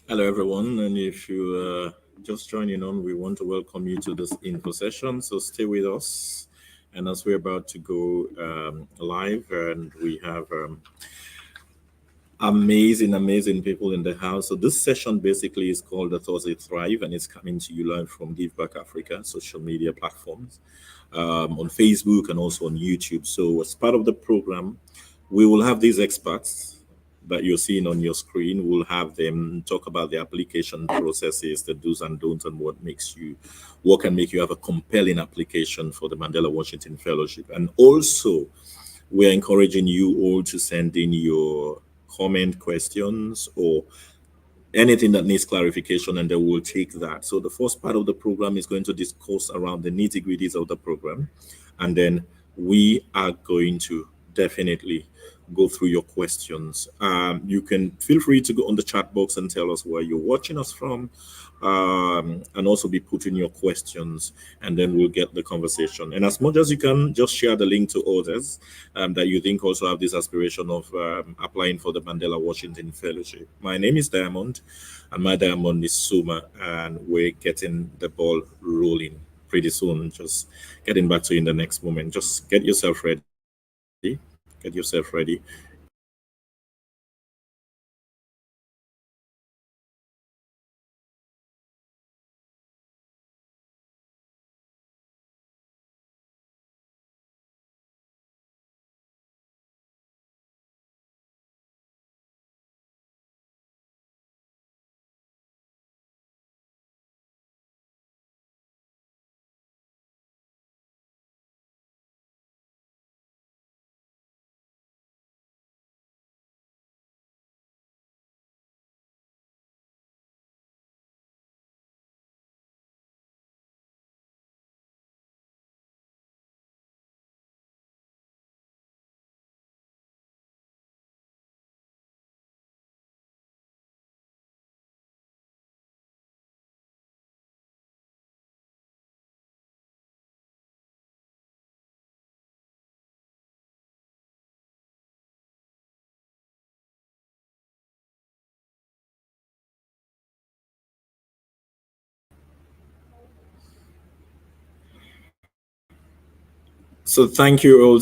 Hello, everyone. And if you just joining on, we want to welcome you to this info session. So stay with us. And as we're about to go live, and we have amazing people in the house. So this session basically is called the Thursday Thrive, and it's coming to you live from Give Back Africa social media platforms on Facebook and also on YouTube. So as part of the program, we will have these experts that you're seeing on your screen. We'll have them talk about the application processes, the do's and don'ts, and what can make you have a compelling application for the Mandela Washington Fellowship. And also, we're encouraging you all to send in your comment, questions, or anything that needs clarification, and then we'll take that. So the first part of the program is going to discuss around the nitty-gritties of the program, and then we are going to definitely go through your questions. You can feel free to go on the chat box and tell us where you're watching us from, and also be putting your questions, and then we'll get the conversation. And as much as you can, just share the link to others that you think also have this aspiration of applying for the Mandela Washington Fellowship. My name is Diamond, and my diamond is Suma, and we're getting the ball rolling pretty soon. Just getting back to you in the next moment. Just get yourself ready. Get yourself ready. So thank you all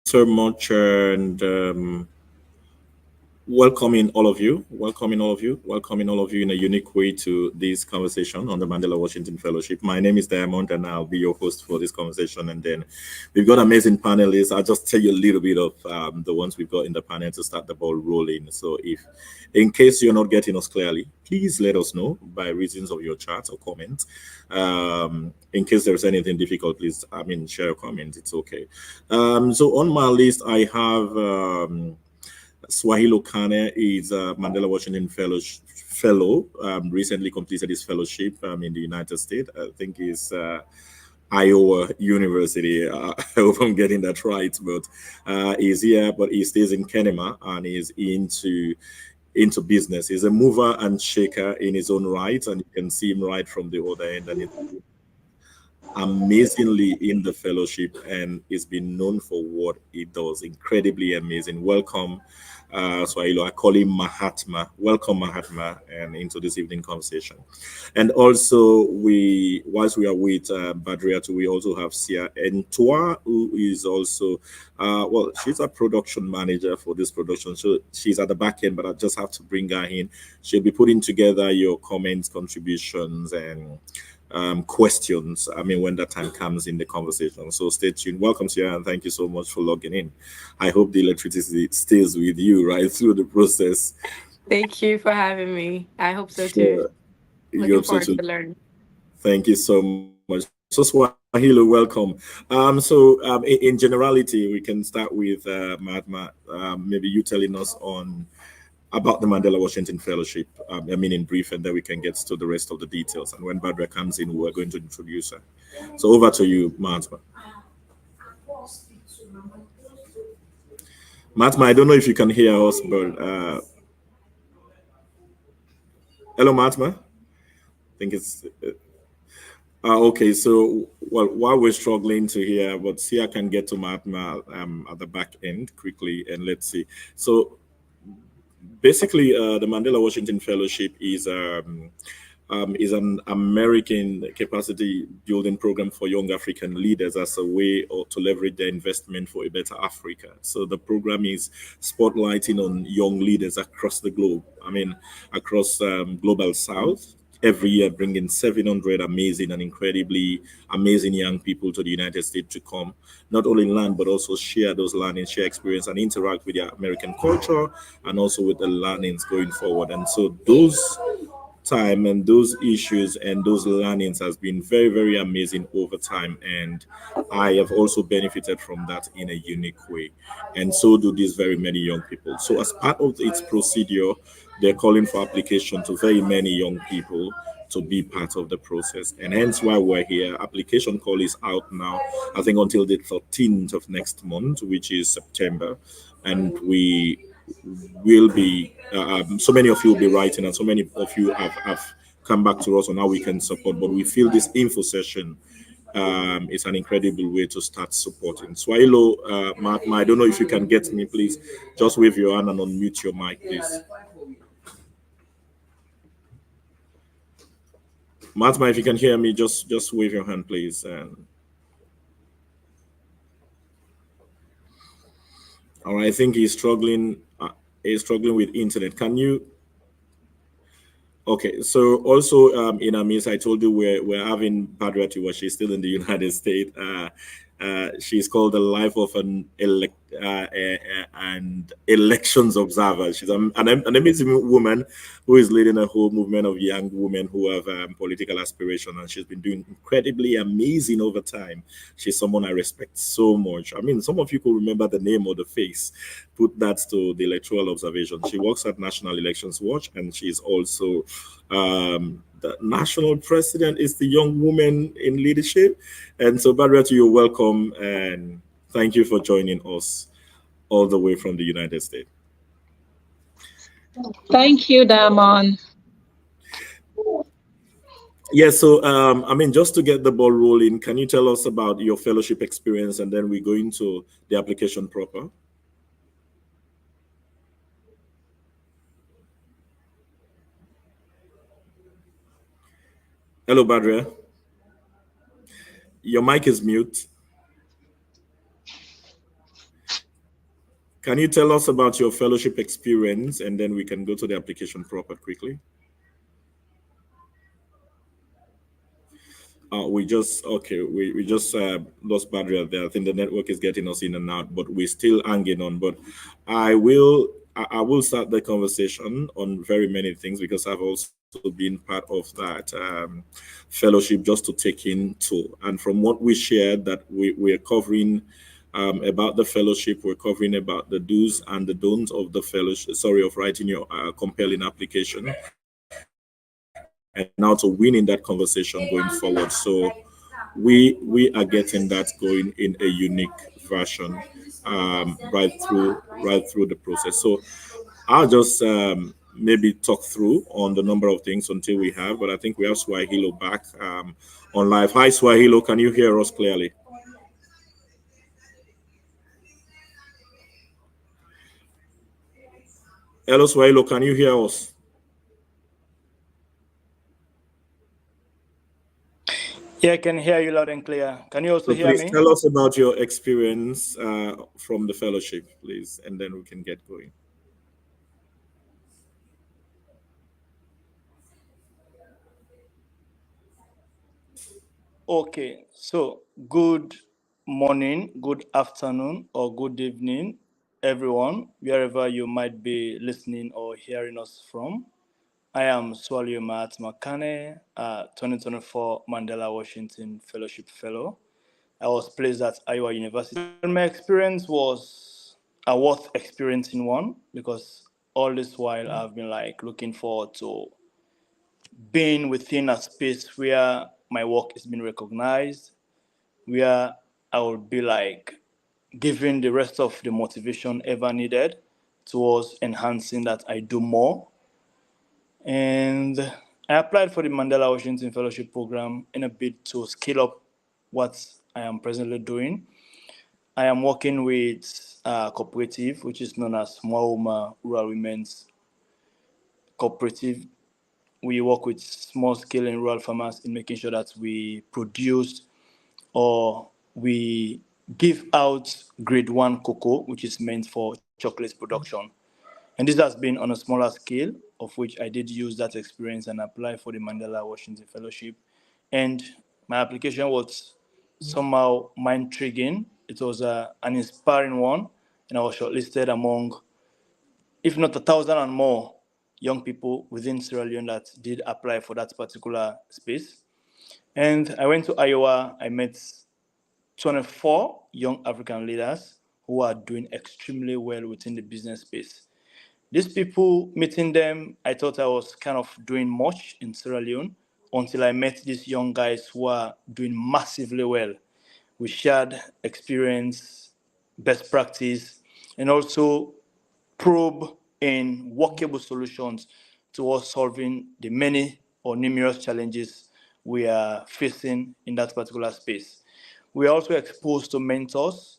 so much, and welcoming all of you in a unique way to this conversation on the Mandela Washington Fellowship. My name is Diamond, and I'll be your host for this conversation. And then we've got amazing panelists. I'll just tell you a little bit of the ones we've got in the panel to start the ball rolling. So, if in case you're not getting us clearly, please let us know by reasons of your chat or comment. In case there's anything difficult, please, share a comment. It's okay. So on my list, I have. Swahilo Kane is a Mandela Washington Fellow. Recently completed his fellowship in the United States. I think he's Iowa University. I hope I'm getting that right, but he's here, but he stays in Kenema and he's into business. He's a mover and shaker in his own right, and you can see him right from the other end, and it's amazingly in the fellowship, and he's been known for what he does. Incredibly amazing. Welcome, Swahilo. I call him Mahatma. Welcome, Mahatma, and into this evening conversation. And also, whilst we are with Badriatu, we also have Sia Entua, who is also, she's a production manager for this production. So she's at the back end, but I just have to bring her in. She'll be putting together your comments, contributions, and questions. When that time comes in the conversation. So stay tuned. Welcome, Sierra, and thank you so much for logging in. I hope the electricity stays with you right through the process. Thank you for having me. I hope so too. Sure. You Looking hope so forward too. to learn. Thank you so much. So Swahili, welcome. In generality, we can start with Mahatma. Maybe you telling us on about the Mandela Washington Fellowship. In brief, and then we can get to the rest of the details. And when Badra comes in, we're going to introduce her. So over to you, Mahatma. Mahatma, I don't know if you can hear us, but hello, Mahatma. I think it's okay. So while we're struggling to hear, but see, I can get to Mahatma at the back end quickly, and let's see. So basically, the Mandela Washington Fellowship is an American capacity building program for young African leaders as a way to leverage their investment for a better Africa. So the program is spotlighting on young leaders across the globe. I mean, across global South. Every year, bringing 700 amazing and incredibly amazing young people to the United States to come, not only learn but also share those learnings, share experience, and interact with their American culture, and also with the learnings going forward. And so those time and those issues and those learnings has been very, very amazing over time, and I have also benefited from that in a unique way, and so do these very many young people. So as part of its procedure, they're calling for application to very many young people to be part of the process, and hence why we're here. Application call is out now, I think, until the 13th of next month, which is September, and we will be so many of you will be writing, and so many of you have come back to us on how we can support. But we feel this info session is an incredible way to start supporting. Swahilo, Mahatma, I don't know if you can get me, please. Just wave your hand and unmute your mic, please. Mahatma, if you can hear me, just wave your hand, please. And all right, I think he's struggling. He's struggling with internet. Can you? Okay, so also in our midst, I told you we're having Badra Tiwa. She's still in the United States. She's called the life of an elections observer. She's an amazing woman who is leading a whole movement of young women who have political aspiration, and she's been doing incredibly amazing over time. She's someone I respect so much. I mean, some of you could remember the name or the face. Put that to the electoral observation. She works at National Elections Watch, and she's also the national president is the young woman in leadership. And so, Badra, you're welcome, and thank you for joining us all the way from the United States. Thank you, Damon. Yes, so I mean, just to get the ball rolling, can you tell us about your fellowship experience, and then we go into the application proper? Hello, Badria. Your mic is mute. Can you tell us about your fellowship experience, and then we can go to the application proper quickly? We just lost Badria there. I think the network is getting us in and out, but we're still hanging on. But I will start the conversation on very many things, because I've also been part of that fellowship, just to take into. And from what we shared, that we're covering about the fellowship, we're covering about the do's and the don'ts of the fellowship. Sorry, of writing your compelling application, and now to win in that conversation going forward. So we are getting that going in a unique version right through the process. So I'll just maybe talk through on the number of things until we have, but I think we have Swahilo back on live. Hi, Swahilo, can you hear us clearly? Hello, Swahilo, can you hear us? Yeah, I can hear you loud and clear. Can you also So hear please me? tell us about your experience from the fellowship, please, and then we can get going. Okay, so good morning, good afternoon, or good evening, everyone, wherever you might be listening or hearing us from. I am Swalio Mahatma Kane, 2024 Mandela Washington Fellowship Fellow. I was placed at Iowa University. And my experience was a worth experiencing one, because all this while I've been like looking forward to being within a space where my work is being recognized, where I will be like giving the rest of the motivation ever needed towards enhancing that I do more. And I applied for the Mandela Washington Fellowship Program in a bid to scale up what I am presently doing. I am working with a cooperative which is known as Mwauma Rural Women's cooperative. We work with small scale and rural farmers in making sure that we produce or we give out grade one cocoa, which is meant for chocolate production. And this has been on a smaller scale, of which I did use that experience and apply for the Mandela Washington Fellowship. And my application was somehow mind intriguing. It was an inspiring one, and I was shortlisted among, if not 1,000 and more, young people within Sierra Leone that did apply for that particular space. And I went to Iowa. I met 24 young African leaders who are doing extremely well within the business space. These people, meeting them, I thought I was kind of doing much in Sierra Leone until I met these young guys who are doing massively well. We shared experience, best practice, and also probe in workable solutions towards solving the many or numerous challenges we are facing in that particular space. We are also exposed to mentors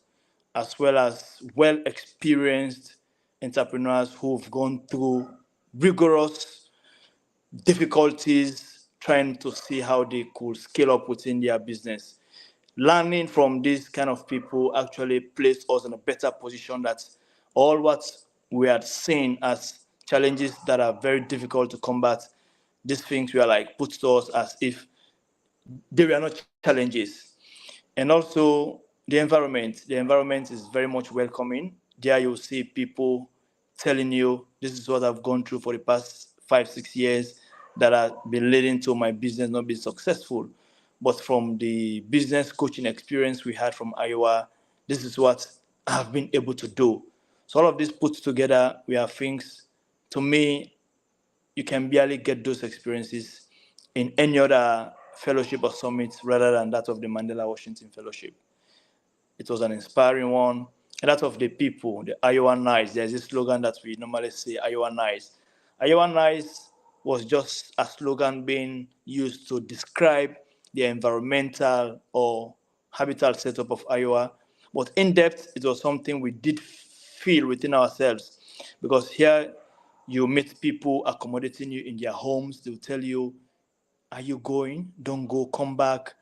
as well as well experienced entrepreneurs who've gone through rigorous difficulties trying to see how they could scale up within their business. Learning from these kind of people actually placed us in a better position that all what we had seen as challenges that are very difficult to combat, these things were like put to us as if they were not challenges. And also the environment. The environment is very much welcoming. There you'll see people telling you, this is what I've gone through for the past 5, 6 years that have been leading to my business not being successful. But from the business coaching experience we had from Iowa, this is what I've been able to do. So all of this put together, we have things, to me, you can barely get those experiences in any other fellowship or summit rather than that of the Mandela Washington Fellowship. It was an inspiring one. And that of the people, the Iowa Nice. There's this slogan that we normally say, Iowa Nice. Iowa Nice was just a slogan being used to describe the environmental or habitat setup of Iowa. But in depth, it was something we did feel within ourselves. Because here you meet people accommodating you in their homes. They'll tell you, are you going? Don't go, come back,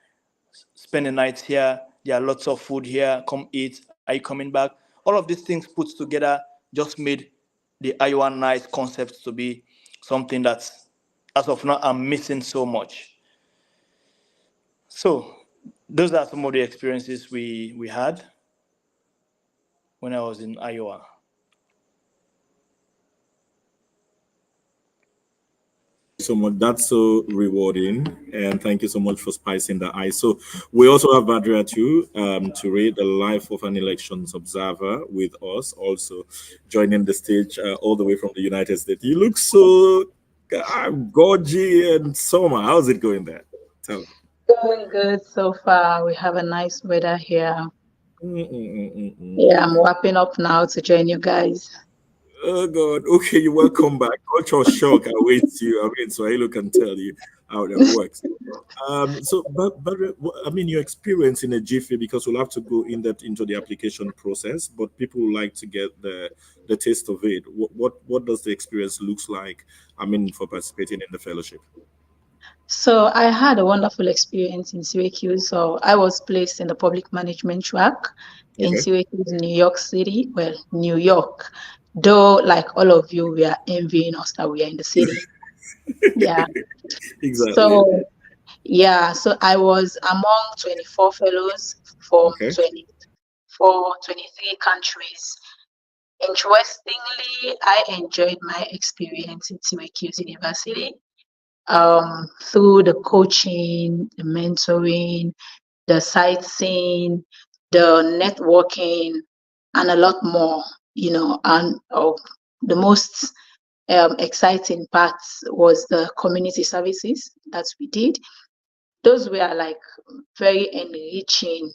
spend the night here. There are lots of food here. Come eat. Are you coming back? All of these things put together just made the Iowa Nice concept to be something that, as of now, I'm missing so much. So those are some of the experiences we had when I was in Iowa. So much. That's so rewarding, and thank you so much for spicing the ice. So we also have Badria too, to read the life of an elections observer with us, also joining the stage all the way from the United States. You look so gorgy and summer. How's it going there? Tell me. Going good so far. We have a nice weather here. Mm-mm-mm-mm-mm. Yeah, I'm wrapping up now to join you guys. Oh God. Okay, you welcome back. Culture shock awaits you. I mean, Swahili can tell you how that works. But I mean, your experience in a jiffy, because we'll have to go in depth into the application process, but people would like to get the taste of it. What does the experience looks like? I mean, for participating in the fellowship. So I had a wonderful experience in Syracuse. So I was placed in the public management track in Okay. Syracuse, New York City. Well, New York. Though, like all of you, we are envying us that we are in the city. Yeah. Exactly. So yeah, so I was among 24 fellows from Okay. 23 countries. Interestingly, I enjoyed my experience in Syracuse University through the coaching, the mentoring, the sightseeing, the networking, and a lot more, and the most exciting part was the community services that we did. Those were like very enriching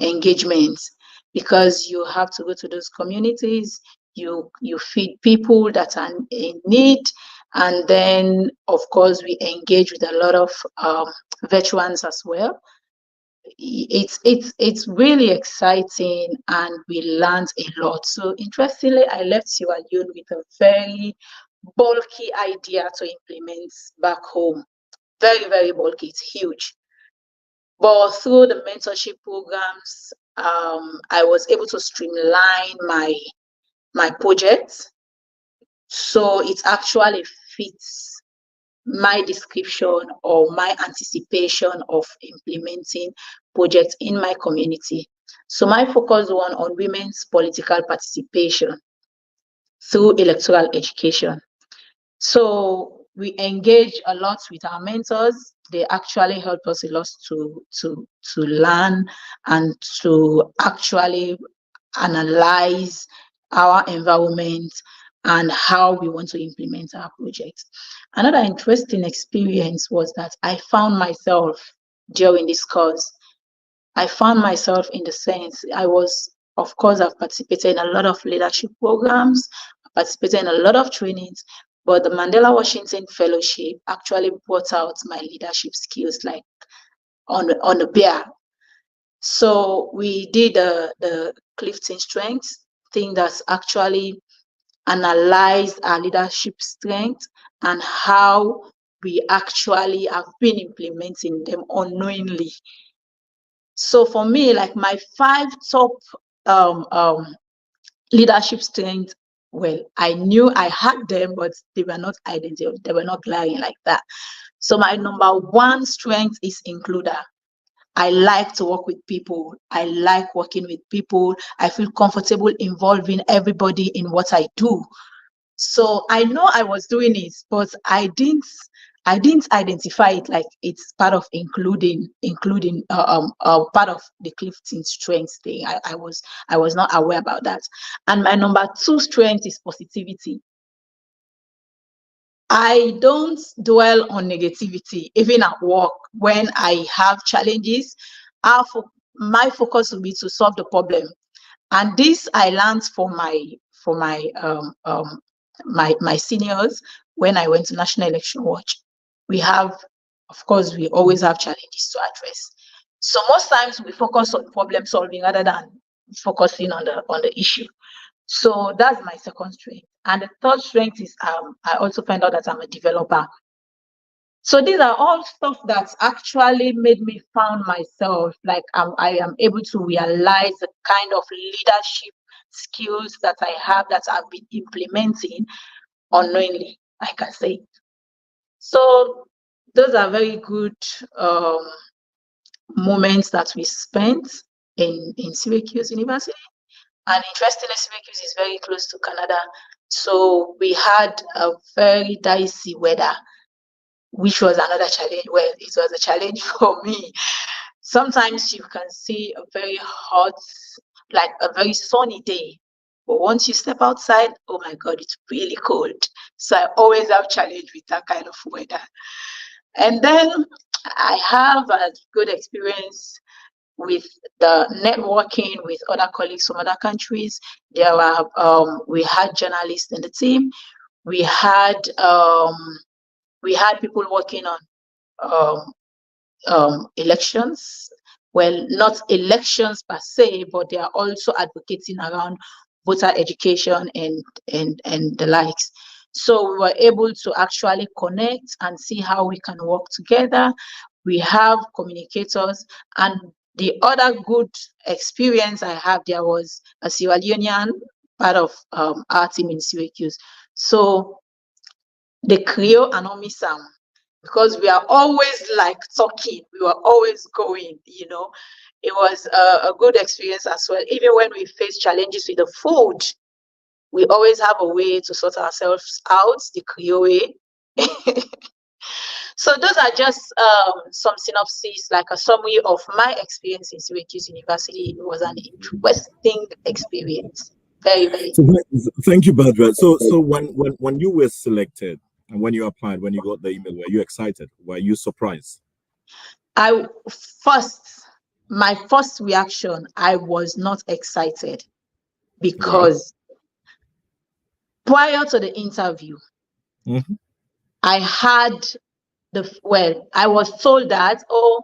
engagements because you have to go to those communities, you feed people that are in need, and then of course we engage with a lot of veterans as well. It's really exciting and we learned a lot. So interestingly, I left Sierra Leone with a very bulky idea to implement back home. Very, very bulky. It's huge. But through the mentorship programs, I was able to streamline my project, so it actually fits my description or my anticipation of implementing projects in my community. So my focus was on women's political participation through electoral education. So we engage a lot with our mentors. They actually help us a lot to learn and to actually analyze our environment and how we want to implement our projects. Another interesting experience was that I found myself during this course. I found myself in the sense I was, of course, I've participated in a lot of leadership programs, participated in a lot of trainings, but the Mandela Washington Fellowship actually brought out my leadership skills like on the bear. So we did the Clifton Strengths thing that's actually analyzed our leadership strength and how we actually have been implementing them unknowingly. So for me, like my 5 top leadership strengths, well, I knew I had them, but they were not identical, they were not glaring like that. So my number 1 strength is includer. I like to work with people. I like working with people. I feel comfortable involving everybody in what I do. So I know I was doing it, but I didn't identify it like it's part of including part of the Clifton strengths thing. I was not aware about that. And my number 2 strength is positivity. I don't dwell on negativity, even at work. When I have challenges, my focus will be to solve the problem. And this I learned from my seniors when I went to National Election Watch. We have, of course, we always have challenges to address. So most times we focus on problem solving rather than focusing on the issue. So that's my second strength. And the third strength is I also find out that I'm a developer. So these are all stuff that actually made me found myself like I am able to realize the kind of leadership skills that I have that I've been implementing unknowingly, like I say. So those are very good moments that we spent in Syracuse University. And interestingly, Syracuse is very close to Canada. So we had a very dicey weather, which was another challenge. Well, it was a challenge for me. Sometimes you can see a very hot, like a very sunny day. But once you step outside, oh my God, it's really cold. So I always have challenge with that kind of weather. And then I have a good experience with the networking with other colleagues from other countries. There were we had journalists in the team. We had people working on elections. Well, not elections per se, but they are also advocating around voter education and the likes. So we were able to actually connect and see how we can work together. We have communicators, and the other good experience I have there was a Sierra Leonean part of our team in Syracuse. So the Creole and Omisam, because we are always like talking, we were always going, you know. It was a good experience as well. Even when we face challenges with the food, we always have a way to sort ourselves out, the Creole way. So those are just some synopses, like a summary of my experience in Syracuse University. It was an interesting experience. Very, very. So thank you, Badra. So when you were selected and when you applied, when you got the email, were you excited? Were you surprised? My first reaction, I was not excited because prior to the interview, I had I was told that, oh,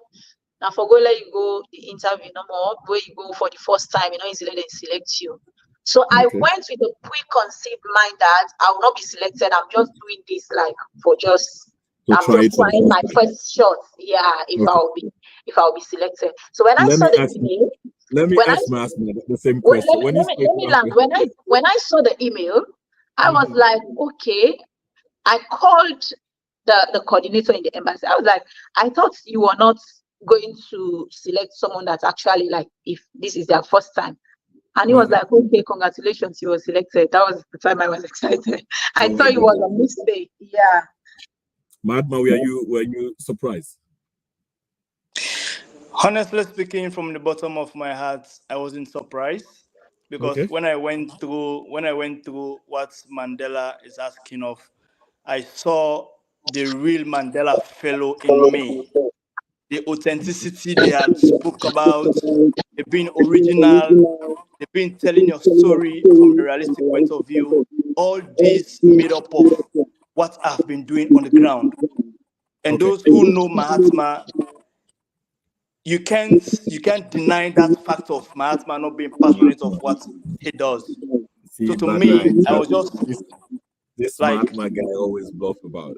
now for go let you go the interview no more, where you go for the first time, you know, easily they select you. So I Okay. went with a preconceived mind that I will not be selected. I'm just doing this like for just To I'm try just it for the trying my first time. first shot. Yeah, if Okay. I'll be selected. So when I Let saw me the ask you. email, Let me when I ask my husband the same wait, question. When you saw it, let me land. When I saw the email, I was like, okay. I called the coordinator in the embassy. I was like, I thought you were not going to select someone that's actually like, if this is their first time. And he was like, okay, congratulations, you were selected. That was the time I was excited. I oh my thought it was goodness. a mistake. Yeah. Madma, were you surprised? Honestly speaking, from the bottom of my heart, I wasn't surprised because Okay. when I went through what Mandela is asking of, I saw the real Mandela fellow in me. The authenticity they had spoke about, the being original, the being telling your story from the realistic point of view. All this made up of what I've been doing on the ground. And Okay. those who know Mahatma, you can't deny that fact of Mahatma not being passionate of Mahatma. what he does. So See, to Badra, me, I was just this like, Mahatma guy always bluff about.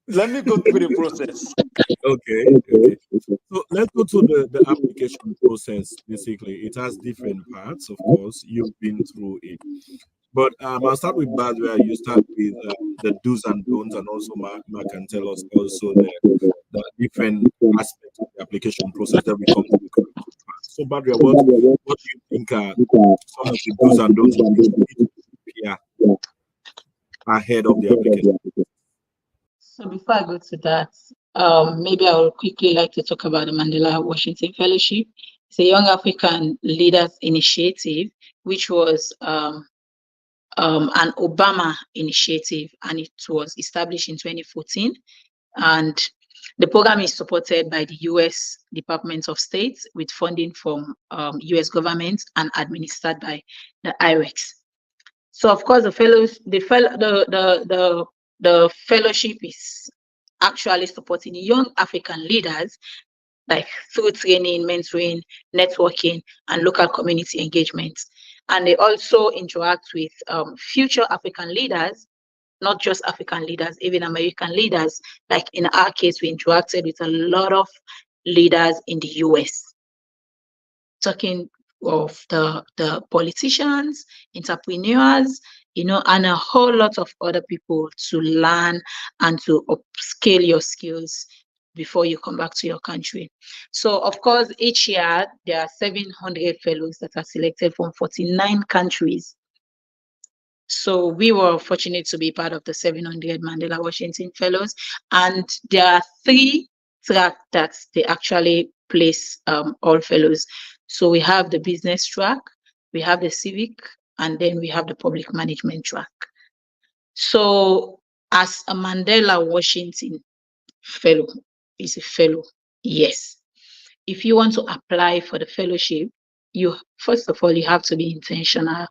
let me go through the process. Okay. Okay. So let's go to the application process. Basically, it has different parts. Of course, you've been through it. But I'll start with Bad, where you start with the do's and don'ts, and also Mark can tell us also the different aspects of the application process that we come to the conclusion part. So, Badria, what do you think are some of the do's and don'ts of which you need to prepare ahead of the application? So before I go to that, maybe I would quickly like to talk about the Mandela Washington Fellowship. It's a Young African Leaders Initiative, which was an Obama initiative, and it was established in 2014. And the program is supported by the U.S. Department of State with funding from U.S. government and administered by the IREX. So, of course, the fellowship is actually supporting young African leaders, like through training, mentoring, networking, and local community engagement. And they also interact with future African leaders, not just African leaders, even American leaders. Like in our case, we interacted with a lot of leaders in the US, talking of the politicians, entrepreneurs, and a whole lot of other people to learn and to upscale your skills before you come back to your country. So, of course, each year there are 700 fellows that are selected from 49 countries. So we were fortunate to be part of the 700 Mandela Washington Fellows, and there are three tracks that they actually place all fellows. So we have the business track, we have the civic, and then we have the public management track. So as a Mandela Washington Fellow, is a fellow, yes. If you want to apply for the fellowship, you first of all you have to be intentional.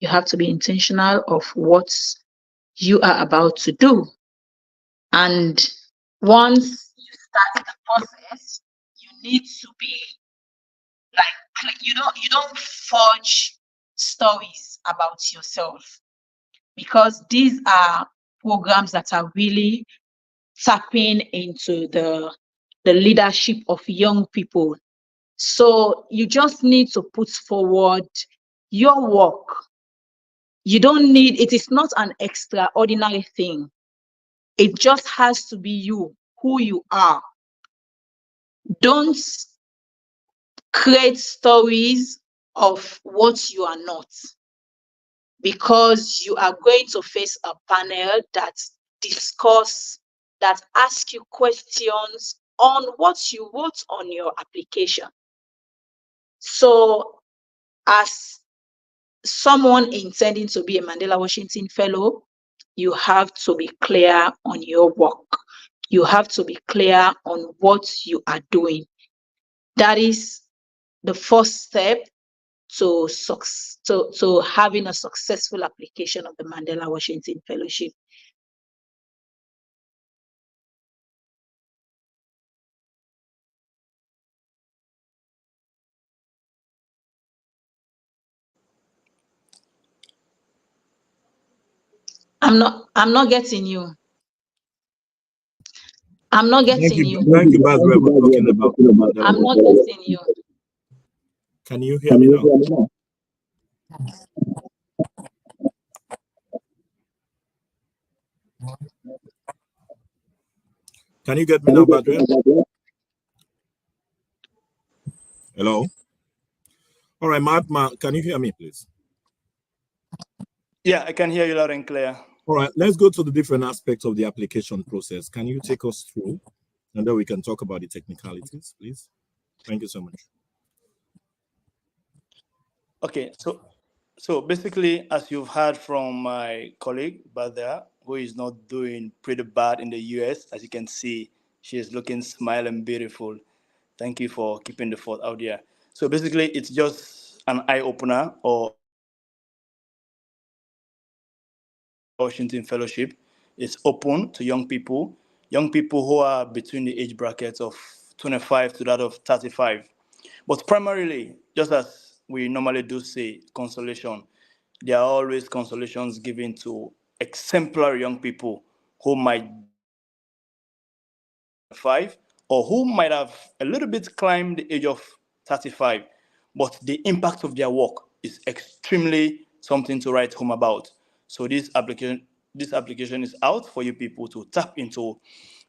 You have to be intentional of what you are about to do. And once you start the process, you need to be like, you don't forge stories about yourself, because these are programs that are really tapping into the leadership of young people. So you just need to put forward your work. You don't need, it is not an extraordinary thing. It just has to be you, who you are. Don't create stories of what you are not, because you are going to face a panel that ask you questions on what you wrote on your application. So as someone intending to be a Mandela Washington Fellow, you have to be clear on your work. You have to be clear on what you are doing. That is the first step to having a successful application of the Mandela Washington Fellowship. I'm not getting you. I'm not getting you. Thank you, Baz. We're talking about Mandela. I'm not getting you. Can you hear me now? Can you get me now, Badria? Hello? All right, Mahatma, can you hear me, please? Yeah, I can hear you loud and clear. All right, let's go to the different aspects of the application process. Can you take us through? And then we can talk about the technicalities, please. Thank you so much. Okay, so basically, as you've heard from my colleague Badria, who is not doing pretty bad in the US, as you can see, she is looking smiling beautiful. Thank you for keeping the fort out there. So basically, it's just an eye opener or Washington Fellowship. It's open to young people who are between the age brackets of 25 to that of 35. But primarily, just as we normally do say, consolation, there are always consolations given to exemplary young people who might 5 or who might have a little bit climbed the age of 35, but the impact of their work is extremely something to write home about. So this application is out for you people to tap into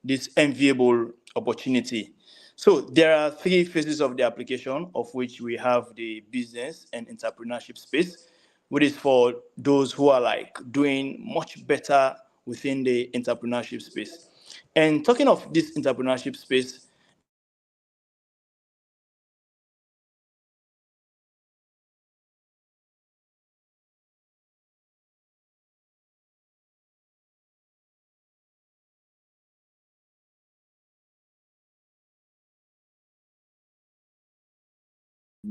this enviable opportunity. So there are 3 phases of the application, of which we have the business and entrepreneurship space, which is for those who are like doing much better within the entrepreneurship space. And talking of this entrepreneurship space,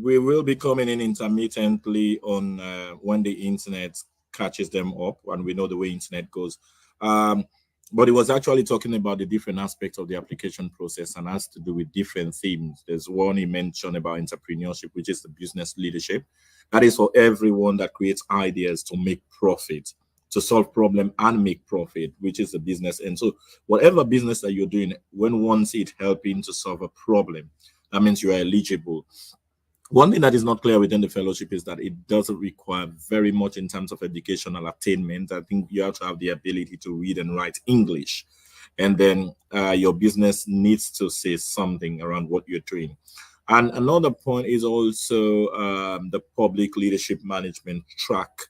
We will be coming in intermittently on when the internet catches them up, and we know the way internet goes. But it was actually talking about the different aspects of the application process and has to do with different themes. There's one he mentioned about entrepreneurship, which is the business leadership. That is for everyone that creates ideas to make profit, to solve problem and make profit, which is the business. And so whatever business that you're doing, when one see it helping to solve a problem, that means you are eligible. One thing that is not clear within the fellowship is that it doesn't require very much in terms of educational attainment. I think you have to have the ability to read and write English, and then your business needs to say something around what you're doing. And another point is also the public leadership management track,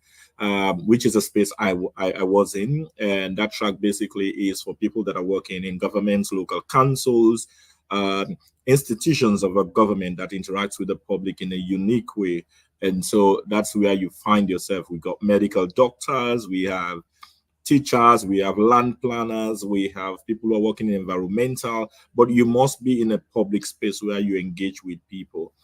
which is a space I was in. And that track basically is for people that are working in governments, local councils, institutions of a government that interacts with the public in a unique way. And so that's where you find yourself. We got medical doctors, we have teachers, we have land planners, we have people who are working in environmental, but you must be in a public space where you engage with people.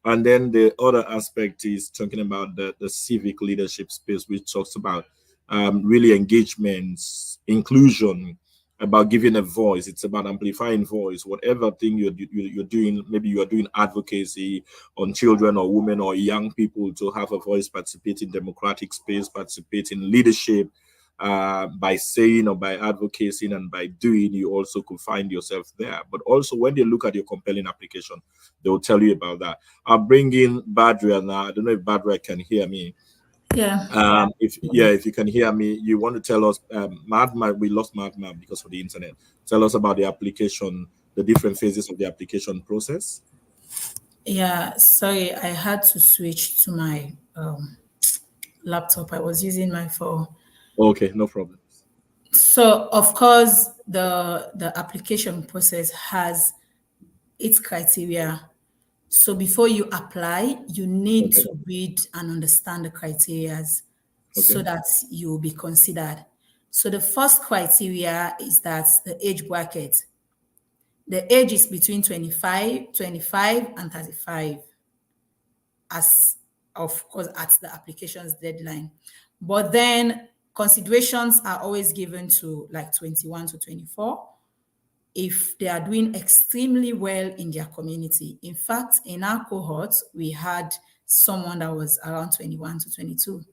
And then the other aspect is talking about the civic leadership space, which talks about really engagements, inclusion, about giving a voice. It's about amplifying voice. Whatever thing you're doing, maybe you are doing advocacy on children or women or young people to have a voice, participate in democratic space, participate in leadership, by saying or by advocating and by doing, you also could find yourself there. But also when they look at your compelling application, they will tell you about that. I'll bring in Badria now. I don't know if Badria can hear me. Yeah. If you can hear me, you want to tell us, Mahatma, we lost Mahatma because of the internet. Tell us about the application, the different phases of the application process. Yeah, sorry, I had to switch to my laptop. I was using my phone. Okay, no problem. So, of course, the application process has its criteria. So before you apply, you need Okay. to read and understand the criteria so Okay. that you will be considered. So the first criteria is that the age bracket. The age is between 25 and 35, as of course at the application's deadline. But then considerations are always given to like 21 to 24 if they are doing extremely well in their community. In fact, in our cohort, we had someone that was around 21 to 22.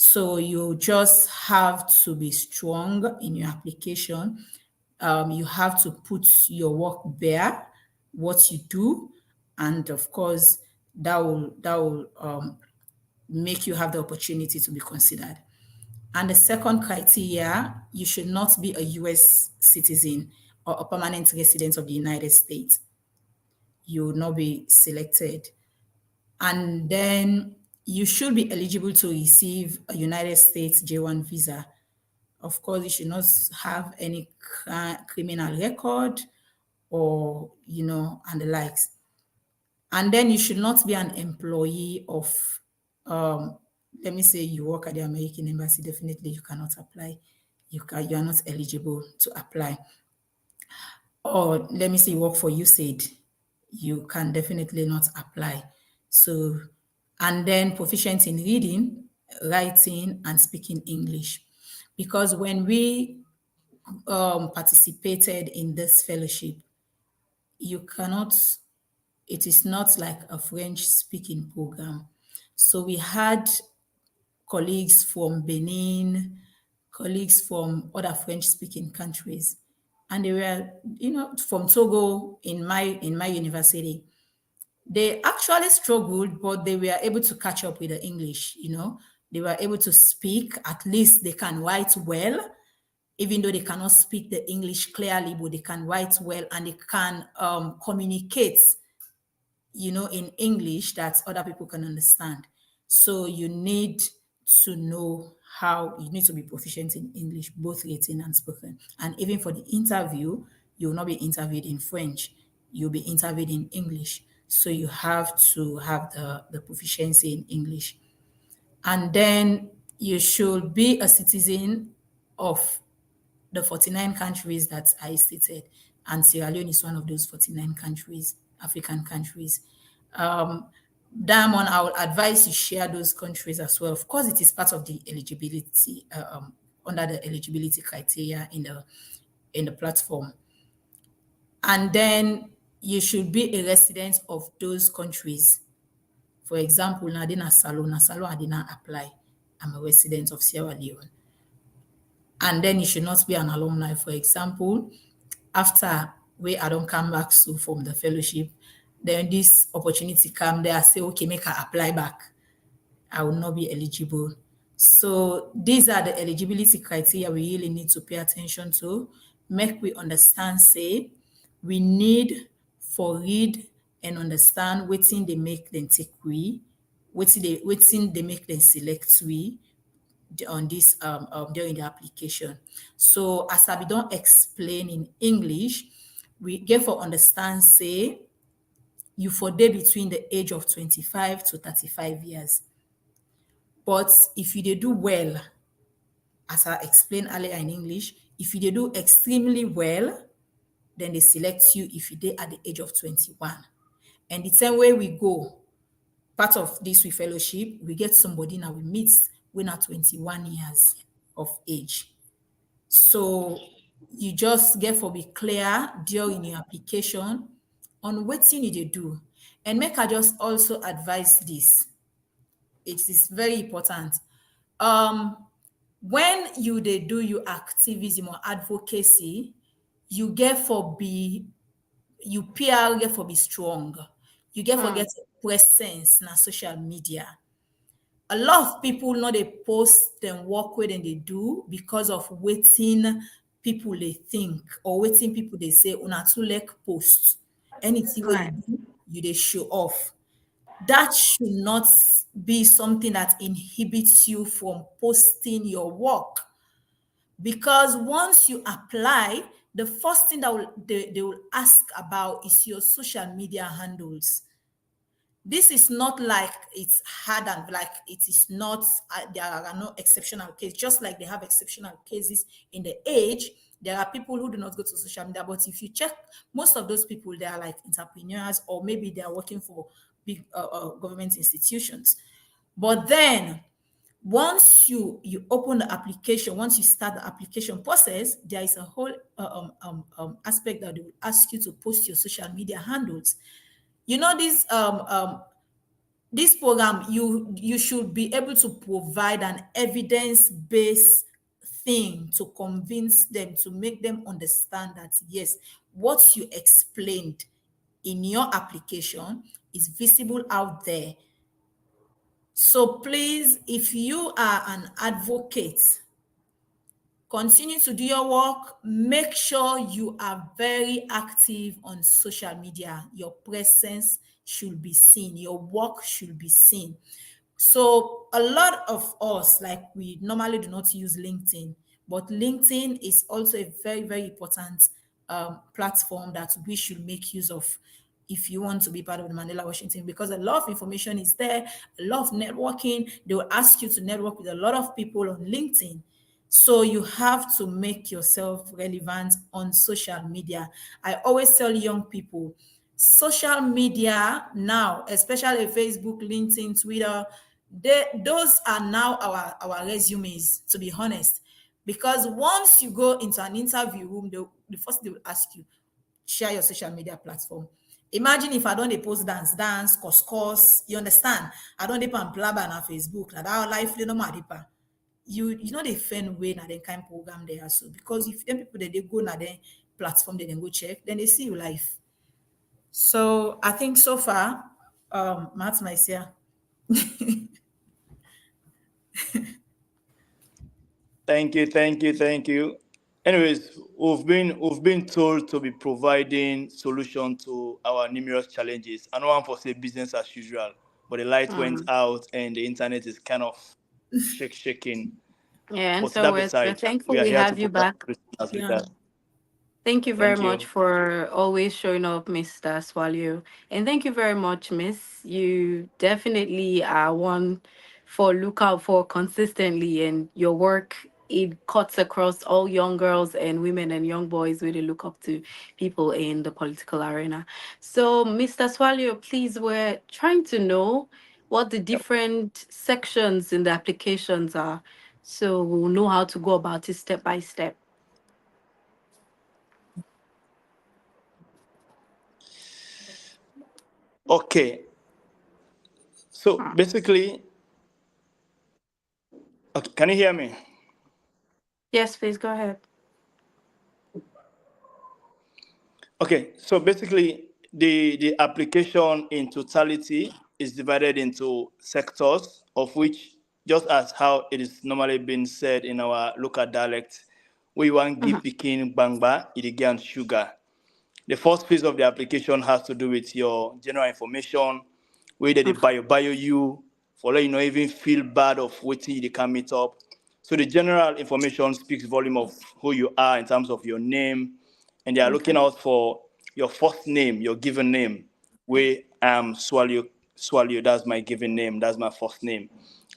So you just have to be strong in your application. You have to put your work bare, what you do, and of course, that will make you have the opportunity to be considered. And the second criteria, you should not be a US citizen or a permanent resident of the United States. You will not be selected. And then you should be eligible to receive a United States J1 visa. Of course, you should not have any criminal record or, and the likes. And then you should not be an employee of, let me say you work at the American Embassy, definitely you cannot apply. You are not eligible to apply. Or let me say you work for USAID, you can definitely not apply. So, and then proficient in reading, writing, and speaking English. Because when we participated in this fellowship, you cannot, it is not like a French speaking program. So we had colleagues from Benin, colleagues from other French speaking countries. And they were, from Togo in my university. They actually struggled, but they were able to catch up with the English, They were able to speak, at least they can write well, even though they cannot speak the English clearly, but they can write well and they can communicate, in English that other people can understand. So you need to know you need to be proficient in English, both written and spoken. And even for the interview, you will not be interviewed in French. You'll be interviewed in English. So you have to have the proficiency in English. And then you should be a citizen of the 49 countries that I stated. And Sierra Leone is one of those 49 countries, African countries. Diamond, I would advise you share those countries as well. Of course, it is part of the eligibility, under the eligibility criteria in the platform. And then you should be a resident of those countries. For example, Nadina Salo, I did not apply. I'm a resident of Sierra Leone. And then you should not be an alumni. For example, after I don't come back from the fellowship, then this opportunity come there, I say, okay, make her apply back. I will not be eligible. So these are the eligibility criteria we really need to pay attention to. Make we understand, say, we need for read and understand wetin they make them take we, wetin they make them select we on this during the application. So as I don't explain in English, we get for understand, say, you for day between the age of 25 to 35 years. But if you do well, as I explained earlier in English, if you do extremely well, then they select you if you did at the age of 21. And the same way we go, part of this with fellowship, we get somebody now we meet when at 21 years of age. So you just get for be clear during your application on what you need to do. And make I just also advise this. It is very important. When you do your activism or advocacy, you get for be you PR get for be strong. You get for get presence na social media. A lot of people know they post them work where they do because of waiting people they think or waiting people they say una too like post. Anything where you they show off. That should not be something that inhibits you from posting your work. Because once you apply, the first thing that they will ask about is your social media handles. This is not like it's hard and like it is not, there are no exceptional cases. Just like they have exceptional cases in the age, there are people who do not go to social media. But if you check, most of those people, they are like entrepreneurs or maybe they are working for big government institutions. But then once you open the application, once you start the application process, there is a whole aspect that they will ask you to post your social media handles. You know, these this program, you should be able to provide an evidence-based thing to convince them, to make them understand that yes, what you explained in your application is visible out there. So please, if you are an advocate, continue to do your work. Make sure you are very active on social media. Your presence should be seen. Your work should be seen. So a lot of us, like, we normally do not use LinkedIn, but LinkedIn is also a very, very important platform that we should make use of if you want to be part of the Mandela Washington, because a lot of information is there, a lot of networking. They will ask you to network with a lot of people on LinkedIn. So you have to make yourself relevant on social media. I always tell young people, social media now, especially Facebook, LinkedIn, Twitter, those are now our resumes, to be honest. Because once you go into an interview room, the first thing they will ask you, share your social media platform. Imagine if I don't dey post dance, course, you understand? I don't dey pan blabber on Facebook. Now that life, no matter. You know the fan way na dem kind program there so, because if them people they go na their platform, they then go check, then they see you live. So I think so far, Matt Mysia. Thank you, thank you, thank you. Anyways, we've been told to be providing solution to our numerous challenges. I don't want to say business as usual, but the light went out and the internet is kind of shaking. Yeah, and But so that we're beside, thankful we are we here to have you provide back. solutions as Yeah. regards. Thank you very Thank much you. for always showing up, Mr. Swallow. And thank you very much, Miss. You definitely are one for lookout for consistently, and your work, it cuts across all young girls and women and young boys really look up to people in the political arena. So, Mr. Swallow, please, we're trying to know what the different sections in the applications are, so we'll know how to go about it step by step. Okay. So Hmm. basically, okay, can you hear me? Yes, please go ahead. Okay, so basically, the application in totality is divided into sectors, of which, just as how it is normally been said in our local dialect, we want give Mhm. picking bangba, idige and sugar. The first phase of the application has to do with your general information, where they bio you, for let you not even feel bad of waiting they can meet up. So the general information speaks volume of who you are in terms of your name, and they are Okay. looking out for your first name, your given name. Where Swallow, that's my given name, that's my first name.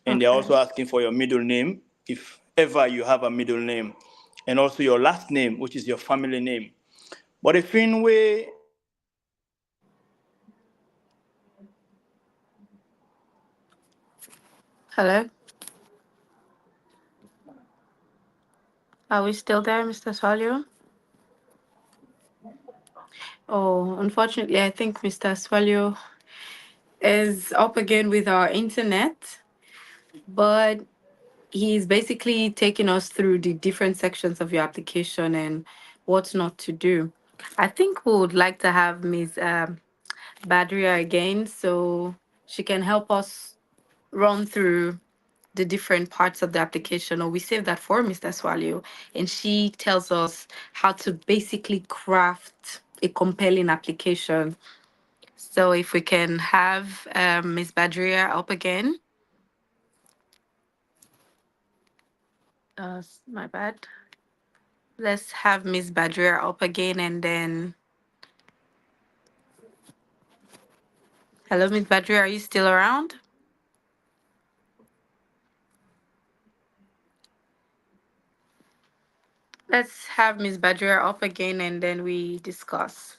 And they're Okay. also asking for your middle name, if ever you have a middle name, and also your last name, which is your family name. But the thing where Hello. Are we still there, Mr. Swallow? Oh, unfortunately, I think Mr. Swallow is up again with our internet, but he's basically taking us through the different sections of your application and what not to do. I think we would like to have Ms. Badria again so she can help us run through the different parts of the application, or we save that for Mr. Swallow, and she tells us how to basically craft a compelling application. So if we can have Ms. Badria up again. My bad. Let's have Ms. Badria up again, and then hello, Ms. Badria, are you still around? Let's have Ms. Badria up again, and then we discuss.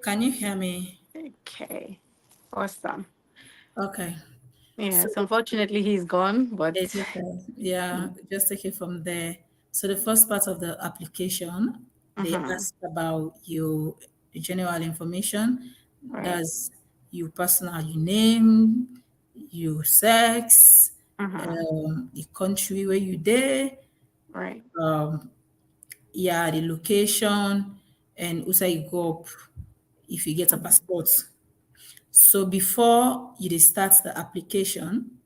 Can you hear me? Okay, awesome. Okay. So Yes, unfortunately he's gone, but it's okay. Yeah, just take it from there. So the first part of the application, they mhm, ask about your general information, Right. That's your personal, your name, your sex, Uh-huh. the country where you there, Right. yeah, the location, and also you go up if you get a Okay. passport. So before you dey start the application,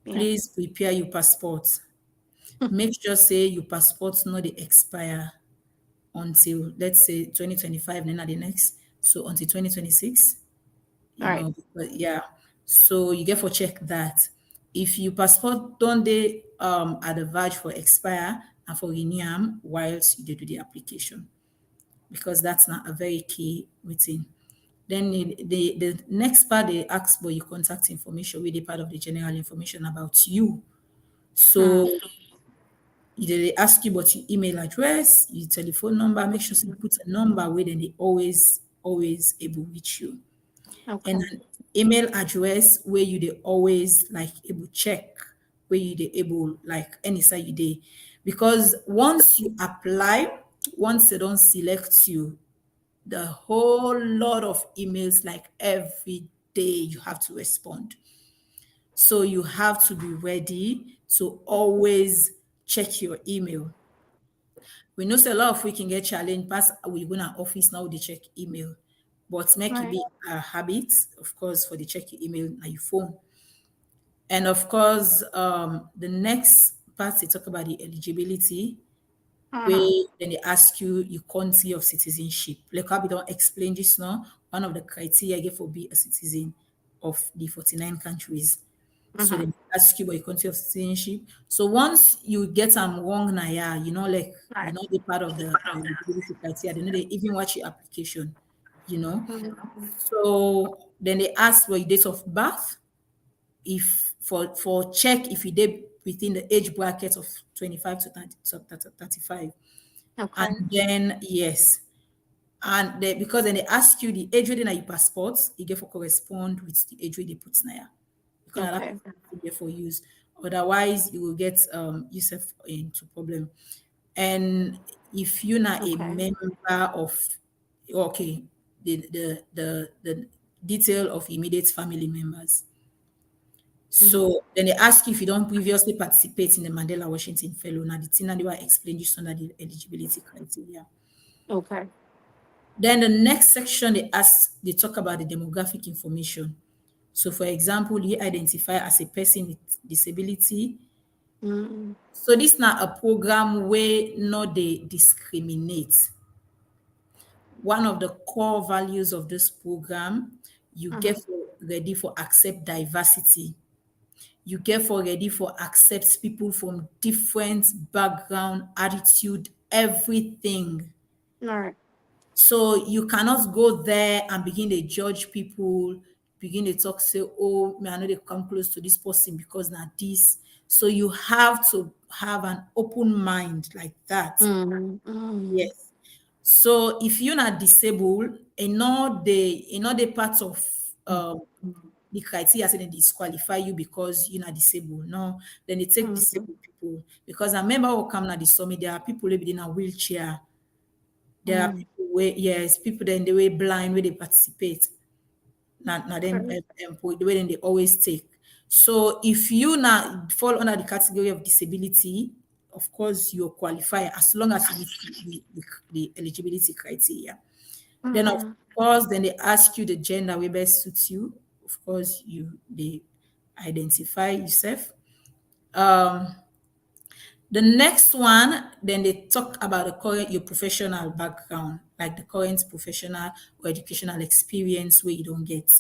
please Yes. prepare your passport. Make sure say your passport no dey expire until, let's say, 2025, then at the next. So until 2026, Right. but yeah. So you get for check that. If your passport don't they at the verge for expire and for renew am whilst you dey do the application, because that's not a very key within. Then the next part they ask for your contact information, with the part of the general information about you. Mm. So they ask you about your email address, your telephone number. Make sure you put a number where then they always able reach you, and Okay. an email address where you they always like able check, where you they able like any side you day, because once you apply, once they don't select you, the whole lot of emails like every day you have to respond. So you have to be ready to always check your email. We know say a lot of we can get challenged past we go to office now they check email. But make it Right. be a habit, of course, for the check your email on your phone. And of course, the next part they talk about the eligibility, Uh-huh. where then they ask you your country of citizenship. Like how we don't explain this now. One of the criteria give for be a citizen of the 49 countries. So Uh-huh. they ask you about your country of citizenship. So once you get them wrong now, yeah, like you Right. know the part of the eligibility criteria, they know they even watch your application, you know. Mhm. So then they ask for your date of birth, if for check if you did within the age bracket of 25 to 30, 35. And Okay. then yes, and they, because then they ask you the age within your passport, you get for correspond with the age where they put now. Because that Okay. there for use. Otherwise, you will get yourself into problem. And if you're not a Okay. member of, okay, the detail of immediate family members. Mhm. So then they ask you if you don't previously participate in the Mandela Washington Fellow. Now the thing that they will explain just under the eligibility criteria. Okay. Then the next section they talk about the demographic information. So for example, you identify as a person with disability. Mm. So this not a program where no they discriminate. One of the core values of this program, you get Uh-huh. for ready for accept diversity. You get for ready for accept people from different background, attitude, everything. All right. So you cannot go there and begin to judge people, begin to talk, say, oh, me, I know they come close to this person because now this. So you have to have an open mind like that. Mm. Mm. Yes. So if you're not disabled, another part of the criteria saying they disqualify you because you're not disabled. No, then they take Mm. disabled people. Because I remember who come at the summit, there are people living in a wheelchair. There are Mm. people where, yes, people then they were blind where they participate. Not them Okay. the way then they always take. So if you now fall under the category of disability, of course you qualify as long as you meet the eligibility criteria. Then of Mm. course, then they ask you the gender where best suits you. Of course, they identify yourself. Um, the next one, then they talk about the current your professional background, like the current professional or educational experience where you don't get.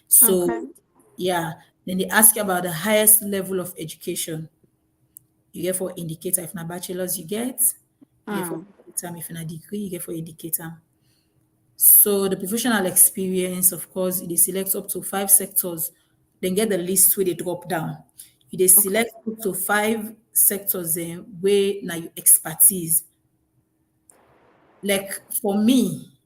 So Okay. yeah, then they ask you about the highest level of education. You get for indicator if na bachelor's you get for Mm. indicator if na degree, you get for indicator. So the professional experience, of course, they select up to 5 sectors, then get the list where they drop down. You they Okay. select up to 5 sectors where now you expertise. Like for me,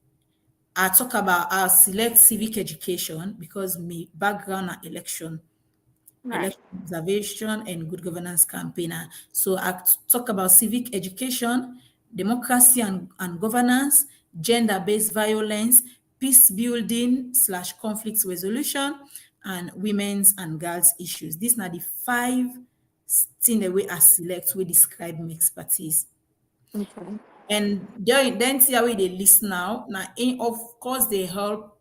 I select civic education because my background are Right. election observation and good governance campaigner. So I talk about civic education, democracy and governance, gender-based violence, peace building / conflict resolution, and women's and girls issues. These are the 5 things that we are select, we describe my expertise. Okay. And then see how they list now. Now, of course, they help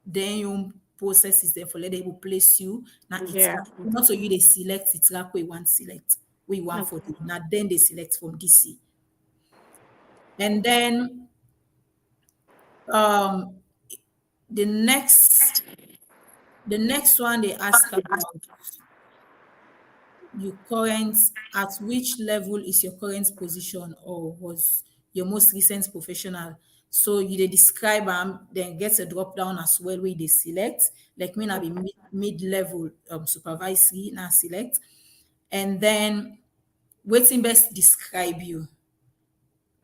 then your processes there for let them place you. Now it's Yeah. not so you they select it's like we want select. We want for Okay. them. Now then they select from DC. And then um the next one they ask about your current, at which level is your current position or was your most recent professional. So you they describe then get a drop down as well where they select. Like me now be mid-level supervisory now select. And then waiting best describe you.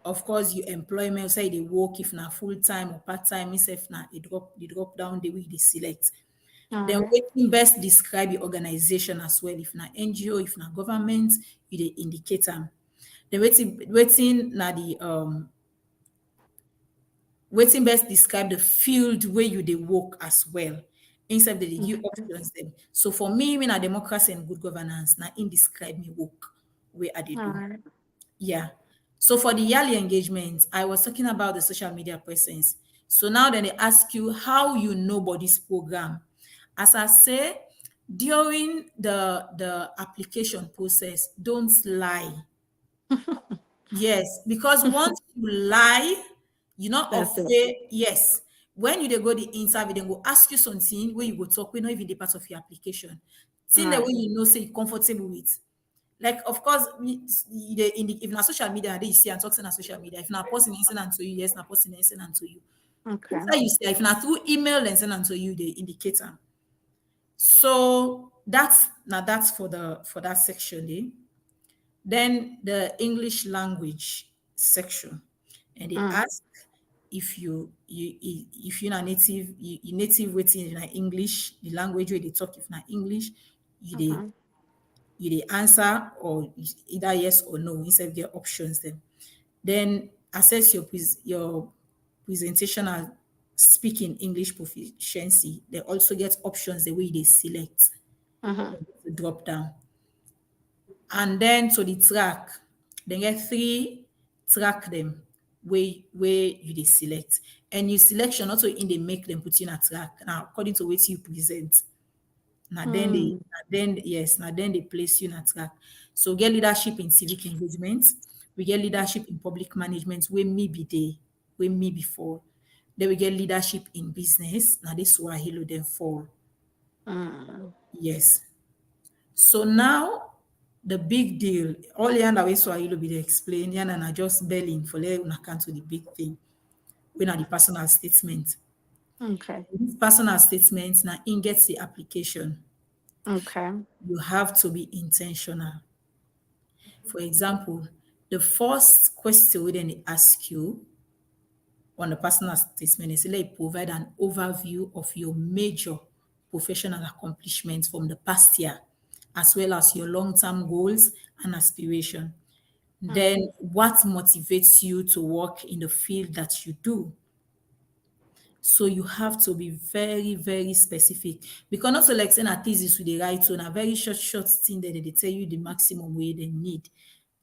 Of course, your employment say they work if not full-time or part-time, if not they drop down the way they select. All Then right. waiting best describe your organization as well. If not NGO, if not government, you they indicate them. Then waiting na the waiting best describe the field where you they work as well. Instead they give options them. So for me, when a democracy and good governance, now in describe me work where are they All do. right. Yeah. So for the yearly engagement, I was talking about the social media presence. So now then they ask you how you know about this program. As I say, during the application process, don't lie. Yes, because once you lie, you're not That's it. afraid. Yes. When you dey go the interview, they go ask you something where you go talk, we not even the part of your application. All Thing that way right. you know say you're comfortable with. Like, of course, if na social media, they see and talking on social media. If na person send and to you, yes, na person send and to you. Okay. Inside you say, if na through email and send and to you, they indicate them. So that's for that section there. Then the English language section, and they ask if if you're not native, you native waiting in English, the language where they talk if not English, Okay. you they answer or either yes or no instead of their options then assess your presentation and speaking English proficiency. They also get options the way they select the drop down. And then to the track, they get 3 track them where you they select. And your selection also in they make them put in a track. Now according to what you present. Now then they place you in a track. So we get leadership in civic engagement, we get leadership in public management, where me be there, where me before. Then we get leadership in business. Now this Swahili then fall. Yes. So now the big deal, all the other way Swahili be explained, and I just belling for let una count to the big thing. When are the personal statement. Okay. This personal statement now in gets the application. Okay. You have to be intentional. For example, the first question we then ask you on the personal statement is like provide an overview of your major professional accomplishments from the past year, as well as your long-term goals and aspiration. Then what motivates you to work in the field that you do? So you have to be very, very specific. Because not so like saying a thesis with the right tone, a very short thing that they tell you the maximum way they need.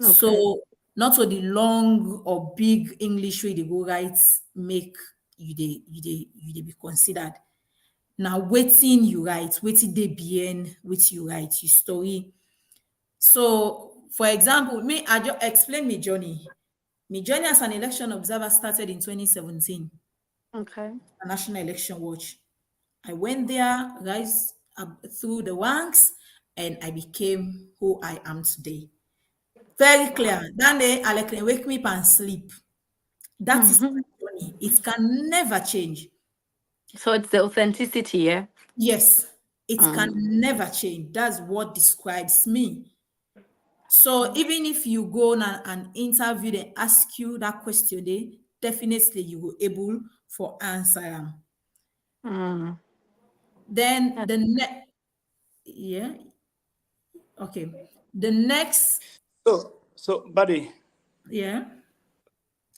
Okay. So not so the long or big English way they go right make you they be considered. Now waiting you write, waiting they bien, waiting you write your story. So for example, me I just explain me journey. My journey as an election observer started in 2017. Okay. A National Election Watch. I went there, rise up through the ranks, and I became who I am today. Very clear. That day, I can wake me up and sleep. That is my journey. It can never change. So it's the authenticity, yeah. Yes, it can never change. That's what describes me. So even if you go on an interview, they ask you that question, they definitely you will able for answer am. Then the next, yeah, okay. The next, So, buddy, yeah,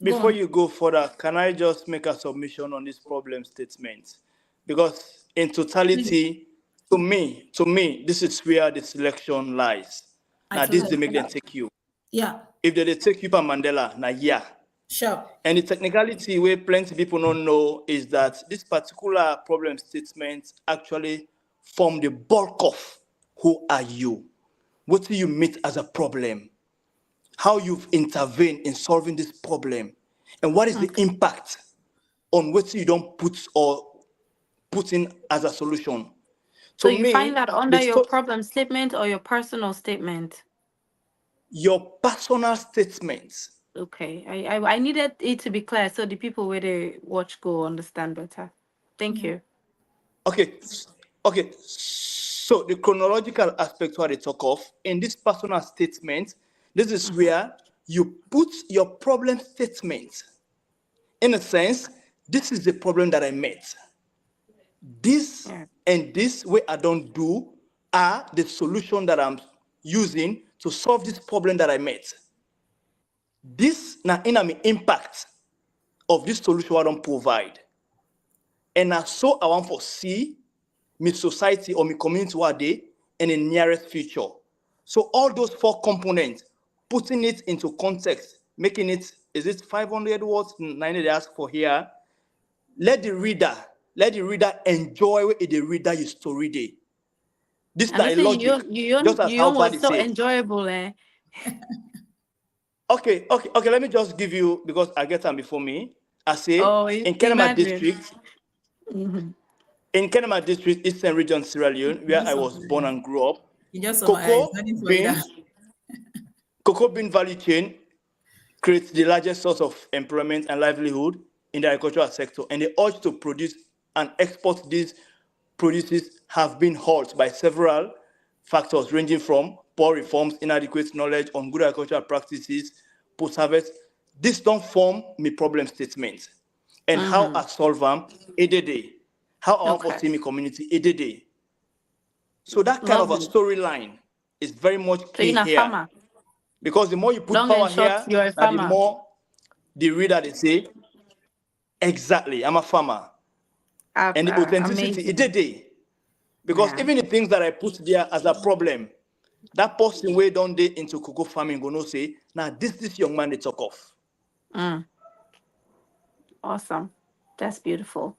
Go Before on. you go further, can I just make a submission on this problem statement? Because in Please. totality, to me, this is where the selection lies. I Now, this totally they make them agree. take you. Yeah, If they take you for Mandela, now yeah. sure. And the technicality where plenty people don't know is that this particular problem statement actually form the bulk of who are you? What do you meet as a problem? How you've intervened in solving this problem? And what is the Okay. impact on what you don't put or put in as a solution? So To you find me, that under the your problem statement or your personal statement? your personal statements. Okay. I needed it to be clear so the people where they watch go understand better. Thank Yeah. you. Okay, okay. So the chronological aspect what they talk of in this personal statement, this is Mhm. where you put your problem statement. In a sense, this is the problem that I met. This Yeah. and this way I don't do are the solution that I'm using to solve this problem that I met. This now in my impact of this solution I don't provide. And I so I want to see my society or my community what they in the nearest future. So all those four components, putting it into context, making it, is it 500 words, 90 they ask for here? Let the reader enjoy what the reader your story day. This is And I the say logic, just as you how bad was it so say. enjoyable, eh? Okay, let me just give you, because I get time before me. I say, Oh, in Kenema imagine. district, Mm-hmm. in Kenema district, Eastern Region, Sierra Leone, You where just I was born summarize. and grew up, You just summarize. cocoa Nothing for you that. bean, cocoa bean value chain creates the largest source of employment and livelihood in the agricultural sector, and the urge to produce and export these produces have been halted by several factors ranging from poor reforms, inadequate knowledge on good agricultural practices, post-harvest. This don't form me problem statement. And how Mm-hmm. I solve them, day. How I want to Okay. see my community, day. So that kind of a Lovely. storyline is very much So you're key a here. farmer. Because the more you put Long and power short, here, you're a now the farmer. more the reader they say, exactly, I'm a farmer. And the authenticity, Amazing. day. Because Yeah. even the things that I put there as a problem, that person way down there into cocoa farming gonna say, now this young man they talk of. Mm, awesome. That's beautiful.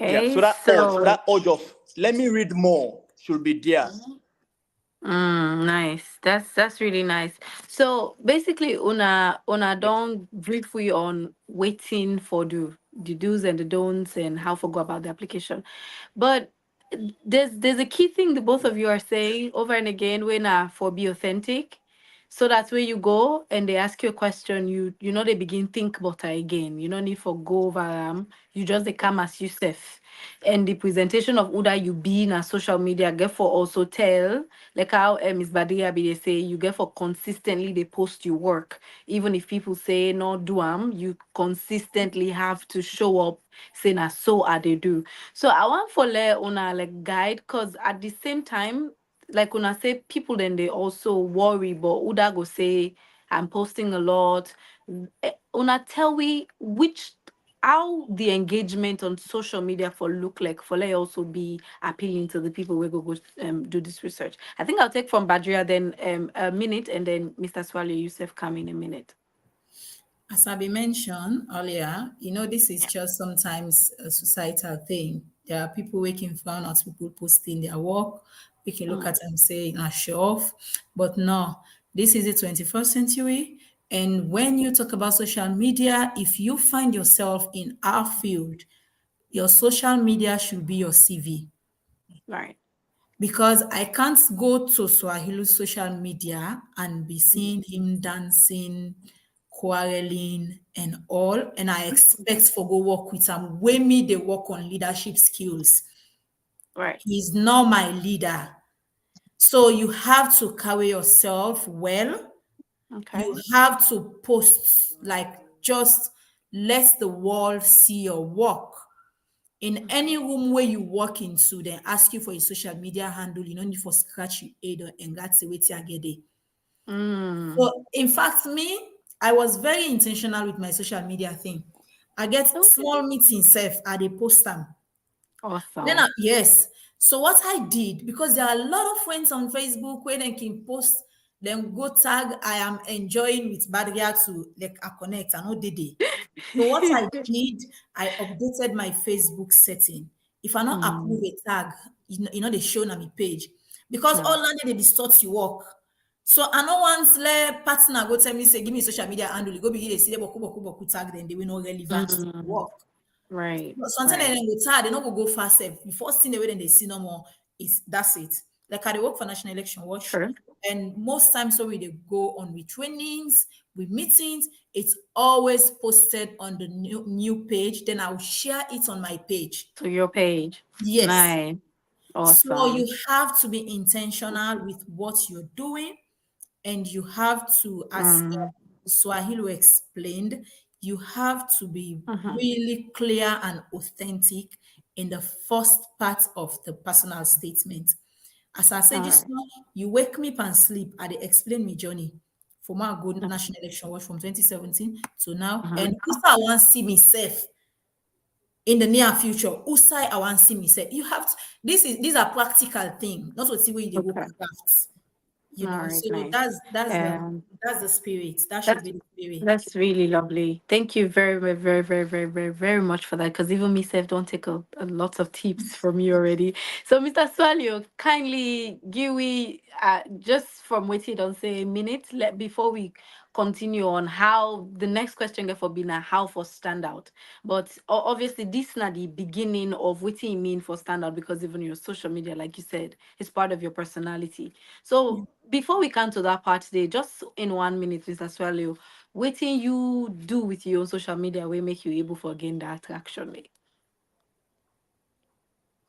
Yeah, Okay. so So that urge of let me read more should be there. nice. That's really nice. So basically, una don't brief we on waiting for the do's and the don'ts and how to go about the application. But there's a key thing the both of you are saying over and again when for be authentic. So that's where you go and they ask you a question, you know they begin think about it again. You don't need for go over you just they come as yourself. And the presentation of who that you be in a social media get for also tell like how Miss Badia be they say you get for consistently they post your work. Even if people say no do you consistently have to show up saying as so are they do. So I want for let una like guide because at the same time, like when I say people then they also worry, but Uda go say I'm posting a lot. Una tell we which how the engagement on social media for look like for let also be appealing to the people who go do this research. I think I'll take from Badria then a minute and then Mr. Swallow Youssef come in a minute. As Abby mentioned earlier, this is Yeah. just sometimes a societal thing. There are people waking fun at people posting their work. We can look Mm, at them and say, show off. But no, this is the 21st century. And when you talk about social media, if you find yourself in our field, your social media should be your CV, right. because I can't go to Swahilu's social media and be seeing him dancing, quarreling, and all, and I expect for go work with him. When me they work on leadership skills, Right. he's not my leader. So you have to carry yourself well. Okay. You have to post like just let the world see your work. In any room where you walk into, they ask you for a social media handle. You don't need for scratch your head and that's the way to get it. Mm, So, in fact, me, I was very intentional with my social media thing. I get small Okay. meetings self at a post them. Then Awesome. yes. So what I did, because there are a lot of friends on Facebook where they can post, then go tag I am enjoying with Badria to like a connect and all day. So what I did, I updated my Facebook setting. If I not approve Mm, a tag, they show on my page. Because yeah. all that they distort your work. So I no once let partner go tell me, say, give me social media handle, you go begin to see the boku tag, then they will not relevant to the Mm, work. right. But sometimes Right. they go tired, they not go fast. The first thing they when they see no more is that's it. Like I dey work for National Election Watch, Sure. and most times so we they go on with trainings, with meetings, it's always posted on the new page. Then I'll share it on my page. To your page. Yes. Nice. So you Awesome. have to be intentional with what you're doing, and you have to, as Mm, Swahili explained, you have to be mhm. really clear and authentic in the first part of the personal statement. As I said All just right. now, you wake me up and sleep, I dey explain my journey for my good Mm, national election watch from 2017 to now. mhm. And if I want to see myself in the near future, who say I want to see myself, you have to, these are practical things, not what see where you go Okay. craft, All right. So Nice. that's the spirit. That should That's be the spirit. that's really lovely. Thank you very, very, very, very, very, very, very much for that. Because even me, self, don't take a lot of tips from you already. So, Mr. Swallow, kindly give we just from waiting don't say a minute. Let before we continue on how the next question get for being how for standout. But obviously, this not the beginning of what you mean for standout because even your social media, like you said, is part of your personality. So before we come to that part today, just in 1 minute, Mr. Swallow, what you do with your own social media will make you able to gain that traction.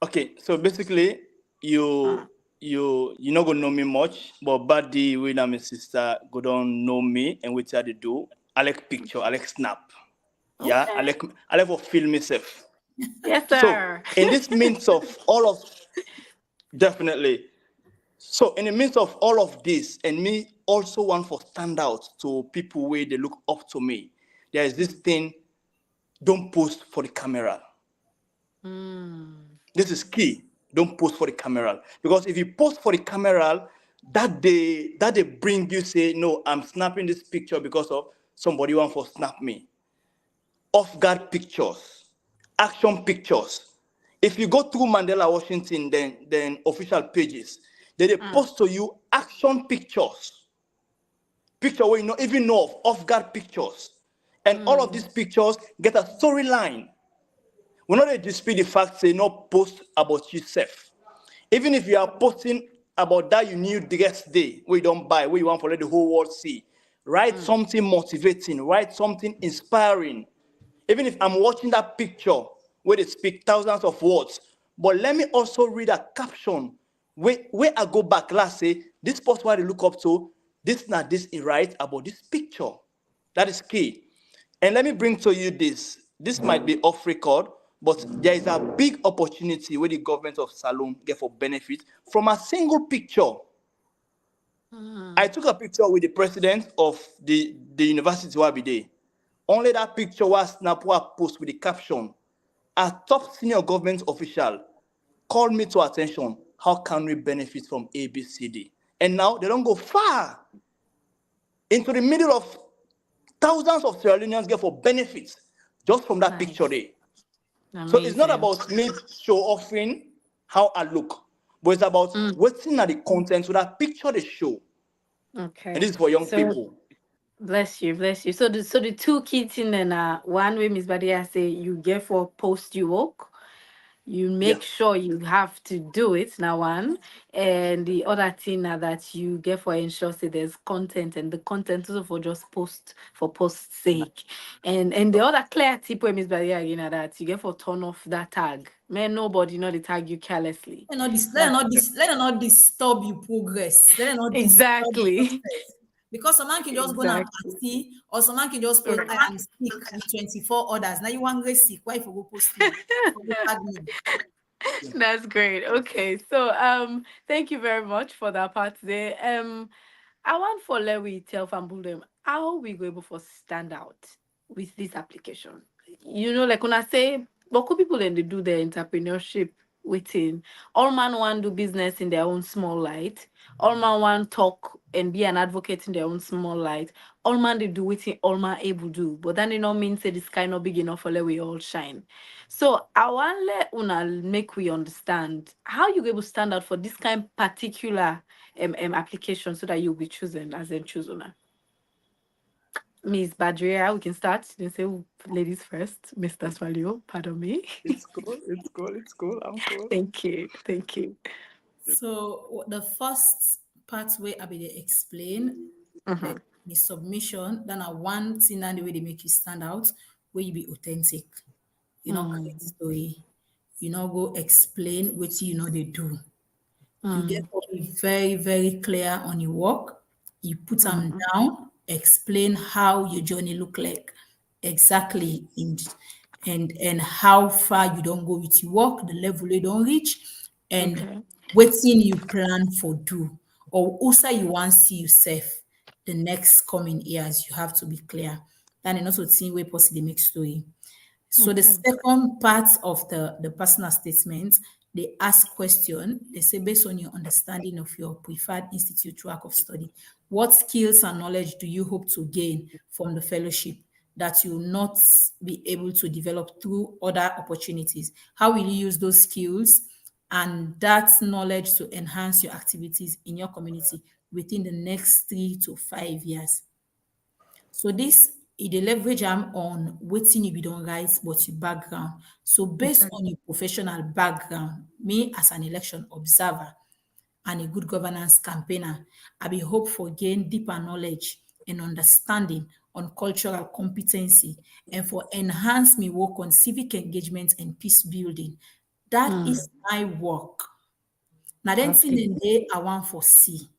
Okay, so basically, you Mm. you not gonna know me much, but buddy, when I'm a sister, go don't know me and what I do. I like picture, I like snap. Yeah, I Okay. like I like to film myself. Yes, So sir. in this midst of all of definitely. So in the midst of all of this, and me also want for stand out to people where they look up to me. There is this thing, don't post for the camera. Mm. This is key. Don't post for the camera. Because if you post for the camera, that they bring you say, no, I'm snapping this picture because of somebody want for snap me. Off guard pictures, action pictures. If you go through Mandela Washington, then official pages, they Mm. post to you action pictures, picture where you not even know of off guard pictures, and all of Mm. these pictures get a storyline. We not dey dispute the fact say not post about yourself. Even if you are posting about that you new dress day where you don't buy, where you want to let the whole world see, write Mm. something motivating, write something inspiring. Even if I'm watching that picture where they speak thousands of words, but let me also read a caption where I go back last say, this post why they look up to, this not this he write about this picture. That is key. And let me bring to you this. This might be off record, but there is a big opportunity where the government of Salome get for benefit from a single picture. I Mm. took a picture with the president of the university where I be there. Only that picture was snap post with the caption, a top senior government official called me to attention. How can we benefit from ABCD? And now they don't go far into the middle of thousands of Sierra Leoneans get for benefits just from that picture Nice. there. So it's not Amazing. about me show offering how I look, but it's about Mm. what's in the content so that picture they show. And Okay. this is for young So people. bless you, bless you. So the two kids in there now, one way Miss Badia say you get for post you walk. You Yeah. make sure you have to do it now one, and the other thing now that you get for ensure say there's content and the content also for just post for post sake, and the other clear tip where Miss Badia you know that you get for turn off that tag. Man, nobody know the tag you carelessly. That's Let them not disturb your progress. Let them not disturb your exactly. success. Because someone can just go on a Exactly. party, or someone can just post, I am sick with 24 others. Now you want to get sick. Why if you go post me? Or go tag me? That's great. Okay, so thank you very much for that part there. I want for let we tell Famble them how we go able for stand out with this application. Like when I say, but could people then they do their entrepreneurship within all man want do business in their own small light, all man want talk and be an advocate in their own small light, all man they do within all man able do, but then it not mean say this kind of big enough for let we all shine. So I want let una make we understand how you able stand out for this kind particular application so that you'll be chosen as a choose owner. Miss Badria, we can start. You say ladies first. Mr. Swalio, pardon me. It's cool. It's cool. It's cool. I'm cool. Thank you. Thank you. So the first pathway I will explain the submission, then I one thing and the way they make you stand out, where you be authentic. You know, create story. You know, go explain what they do. You get to be very, very clear on your work. You put them down, explain how your journey look like exactly and how far you don't go with your work, the level you don't reach, and Okay. waiting you plan for do or also you want to see yourself the next coming years. You have to be clear. Then also see where possibly make story. So the Okay. second part of the personal statement, they ask question. They say based on your understanding of your preferred institute track of study, what skills and knowledge do you hope to gain from the fellowship that you will not be able to develop through other opportunities? How will you use those skills and that knowledge to enhance your activities in your community within the next 3 to 5 years? So this dey leverage am on wetin you be don write but your background. So based Okay. on your professional background, me as an election observer and a good governance campaigner, I be hope for gain deeper knowledge and understanding on cultural competency and for enhance me work on civic engagement and peace building. That is my work. Na dem thing Okay. dem dey I want for see.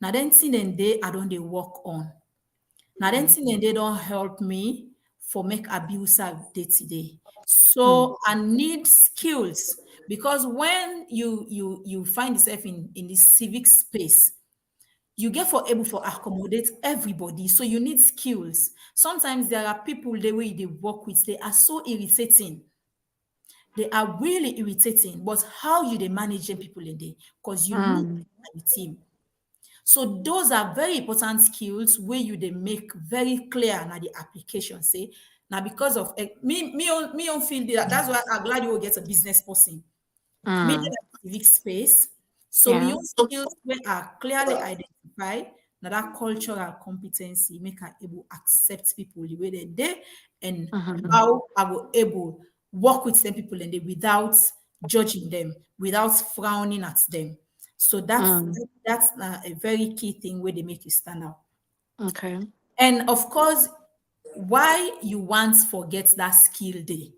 Na dem thing dem dey I don dey work on. Now, then thing they don't help me for make abuser day to day. So I need skills because when you find yourself in this civic space, you get for able for accommodate everybody. So you need skills. Sometimes there are people the way they work with, they are so irritating. They are really irritating. But how you they manage them people in there? Because you need a team. So those are very important skills where you they make very clear now the application say now because of me on feel that that's why I'm glad you will get a business person. Me in a civic space. So me Yeah. own skills where are clearly identified. Now that cultural competency make her able accept people the way they did and how I will able work with them people and they without judging them, without frowning at them. So that's a very key thing where they make you stand out. Okay. And of course, why you want forget that skill day,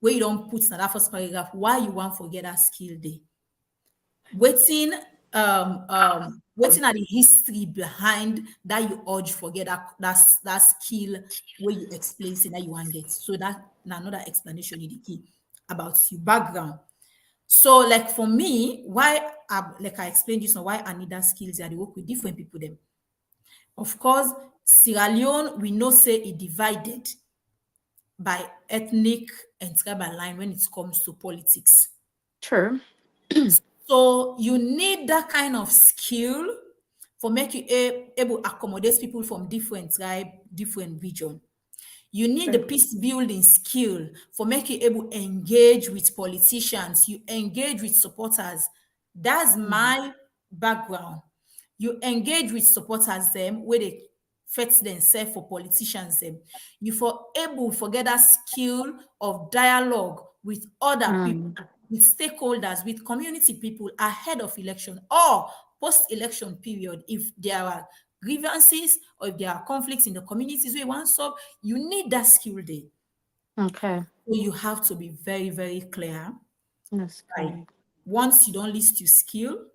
where you don't put in that first paragraph, why you want forget that skill day. Waiting waiting at the history behind that you urge forget that skill where you explain say that you want get. So that another explanation is the key about your background. So, like for me, why like I explained this on why I need that skills, I dey work with different people. Them, of course, Sierra Leone, we know say it divided by ethnic and tribal line when it comes to politics. Sure. So you need that kind of skill for make you able accommodate people from different tribe, different region. You need the peace building skill for making able engage with politicians. You engage with supporters. That's my background. You engage with supporters them where they fit themselves for politicians them. You for able forget that skill of dialogue with other people, with stakeholders, with community people ahead of election or post-election period if there are grievances or if there are conflicts in the communities we want to solve, you need that skill there. Okay. So you have to be very, very clear. That's Right. correct. Once you don't list your skill,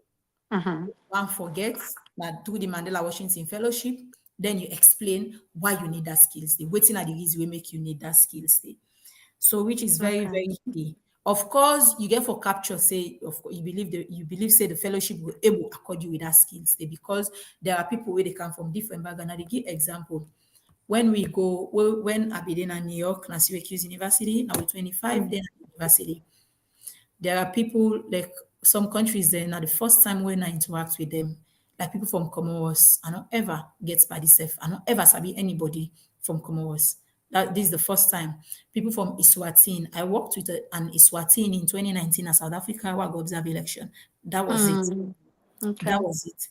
one forget that through the Mandela Washington Fellowship, then you explain why you need that skills. The waiting at the reason will make you need that skills there. So which is very, Okay. very key. Of course, you get for capture, say, of course, you believe, say, the fellowship will able accord you with that skills there, because there are people where they come from different background. And they give example. When we go, when I be in New York, na Syracuse University, now with 25 then at university, there are people like some countries then now the first time when I interact with them, like people from Comoros, I don't ever get by self. I don't ever sabi anybody from Comoros. That this is the first time. People from Eswatini. I worked with an Eswatini in 2019 as South Africa where I go observe election. That was it. Okay. That was it.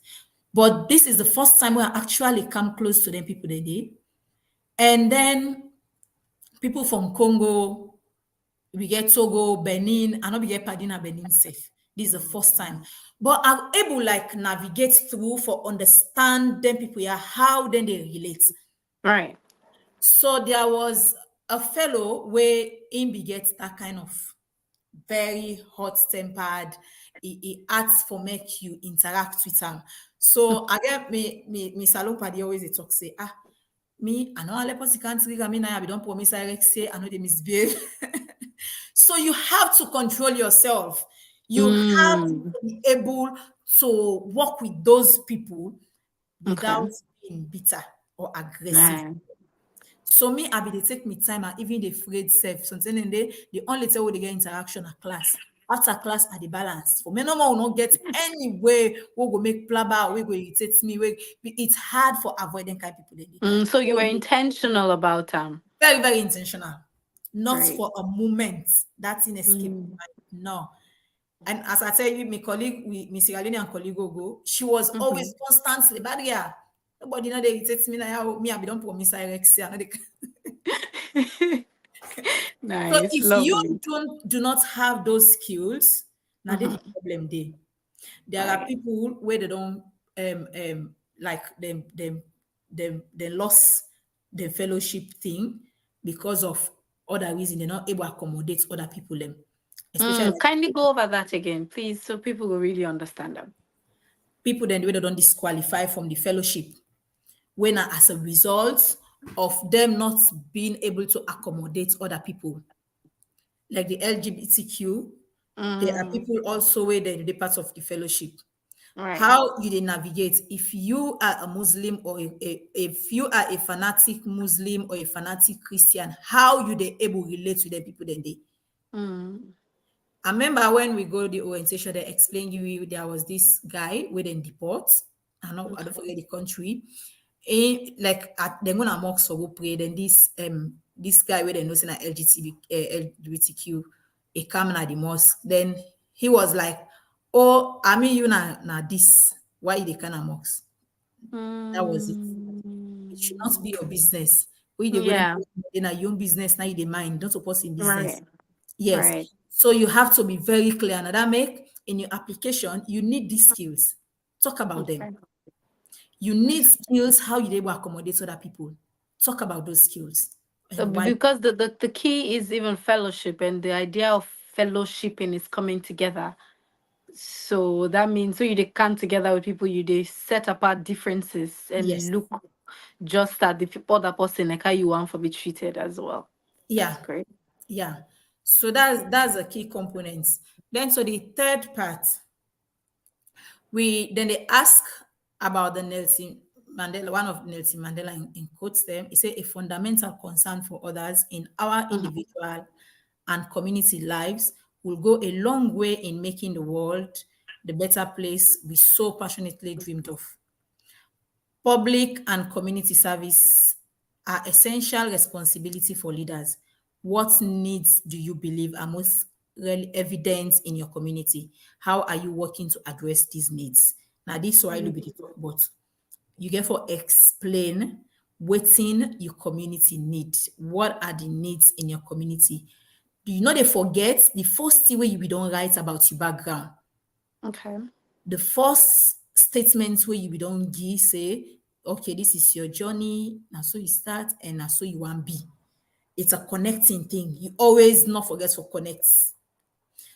But this is the first time where I actually come close to them people they did. And then people from Congo, we get Togo, Benin, and not we get Padina Benin safe. This is the first time. But I'm able like navigate through for understand them people here, how then they relate. Right. So there was a fellow where him begets that kind of very hot-tempered. He asks for make you interact with him. So I get me salon party always they talk say, me, I know I let country, I mean, I don't promise I say I know they misbehave. So you have to control yourself. You have to be able to work with those people without being bitter or aggressive. Right. So me, I be they take me time and even the afraid self. So then they only tell they get interaction at class. After class at the balance. For me, no more will not get any way we go make plaba, we go irritate me. It's hard for avoiding kind of people. So you were intentional about them. Very, very intentional. Not Right. for a moment. That's inescapable. No. And as I tell you, my colleague, my Sierra Leonean colleague go, she was always constantly, but yeah, nobody know they irritates me now. Me, I don't promise I So Nice. if you Lovely. do not have those skills, now the problem there. There are Right. people where they don't like they lost the fellowship thing because of other reason. They're not able to accommodate other people them. Especially Kindly go over that again, please, so people will really understand them. people then they don't disqualify from the fellowship when as a result of them not being able to accommodate other people. Like the LGBTQ, there are people also where they're part of the fellowship. Right. How you they navigate if you are a Muslim or if you are a fanatic Muslim or a fanatic Christian, how you they able relate with the people then they. I remember when we go the orientation, they explained you there was this guy with a deport. I don't forget the country. Like they're gonna mock so pray. Then this guy with a notion at LGBTQ, he come at the mosque. Then he was like, "Oh, I mean you na this. Why they kind of mocks?" That was it. It should not be your business. We they go Yeah. in your own business now. You they mind, not suppose in business. Right. Yes. Right. So you have to be very clear. And that make in your application, you need these skills. Talk about them. Okay. You need skills, how you able to accommodate other people. Talk about those skills. And why Because the key is even fellowship, and the idea of fellowshipping is coming together. So that means so you they come together with people, you they set apart differences and yes. look just at the other person like how you want to be treated as well. Yeah. That's great. Yeah. So that's a key component. Then so the third part, then they ask about the Nelson Mandela, one of Nelson Mandela in quotes them. He said a fundamental concern for others in our individual and community lives will go a long way in making the world the better place we so passionately dreamed of. Public and community service are essential responsibility for leaders. What needs do you believe are most really evident in your community? How are you working to address these needs? Now, this why will be the talk, but you get for explain what in your community need. What are the needs in your community? Do you know they forget the first thing where you don't write about your background? Okay. The first statement where you don't give say, okay, this is your journey, now so you start and now so you want be. It's a connecting thing. You always not forget to connect.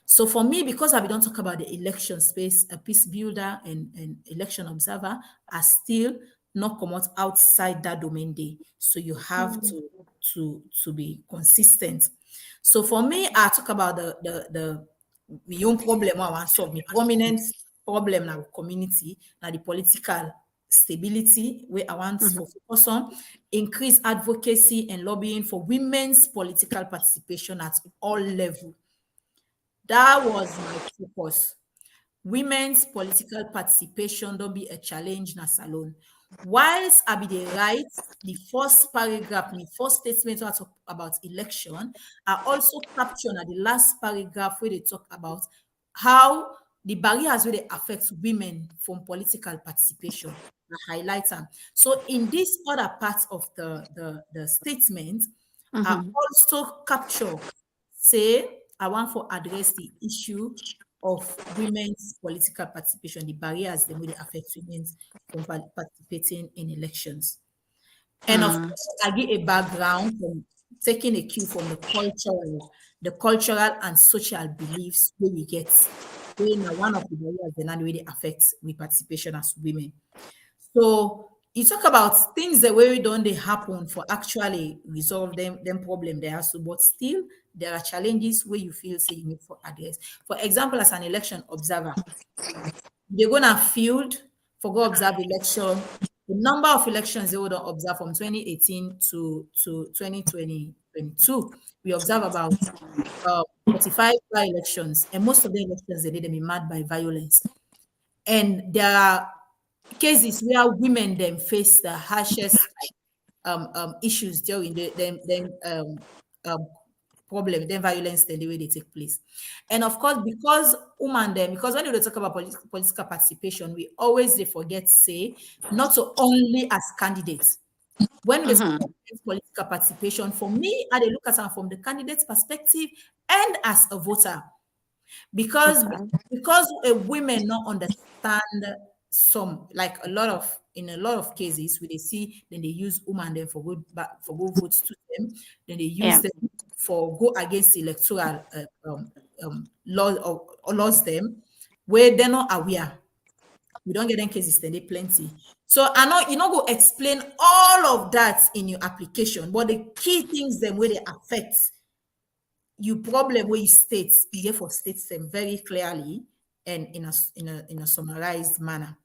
So for me, because I don't talk about the election space, a peace builder and election observer are still not come outside that domain day. So you have to be consistent. So for me, I talk about the my own problem I want solve, my prominent problem now community, now the political stability where I want Mhm. for focus on, increase advocacy and lobbying for women's political participation at all levels. That was my focus. Women's political participation don't be a challenge na salon. Whilst I be the right, the first paragraph, the first statement I talk about election, I also capture na the last paragraph where they talk about how the barriers where they affect women from political participation. I highlight them. So in this other part of the statement, I Mhm. also capture, say, I want to address the issue of women's political participation, the barriers that may affect women from participating in elections. And of Mm. course, I give a background from taking a cue from the cultural and social beliefs where we get. Where now one of the barriers that really affects we participation as women. So you talk about things that way don't they happen for actually resolve them problem there. So but still there are challenges where you feel say you need for address. For example, as an election observer, they're gonna field for go observe election. The number of elections they would observe from 2018 to 2022, we observe about 45 by-elections, and most of the elections they did them be marred by violence. And there are cases where women then face the harshest issues during the problem, then violence, then the way they take place. And of course, because when we talk about political participation, we always they forget say not so only as candidates. When we talk Mhm. about political participation, for me, I they look at it from the candidate's perspective and as a voter because Okay. because women not understand some like a lot of in a lot of cases where they see then they use women then for good for good votes to them, then they use Yeah. them for go against electoral laws or laws them where they're not aware. We don't get them cases then they plenty. So I know you know go explain all of that in your application, but the key things then where they affect you problem where you state you therefore state them very clearly and in a summarized manner.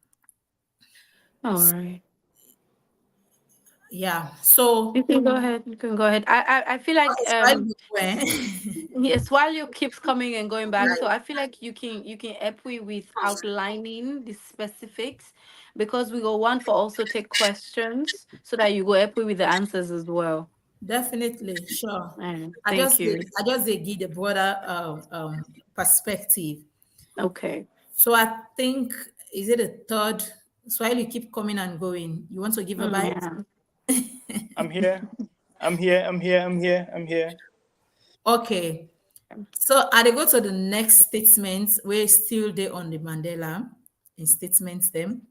All right. Yeah. So You can go ahead. You can go ahead. I feel like it's quite good, yes, while you keeps coming and going back, so I feel like you can help me with outlining the specifics because we go one for also take questions so that you go help me with the answers as well. definitely sure. I Thank just you. I just give the broader perspective. Okay. So I think is it a third? So while you keep coming and going, you want to give a bite? Yeah. I'm here. I'm here. I'm here. I'm here. I'm here. Okay. So I dey go to the next statement where still they on the Mandela in statements them.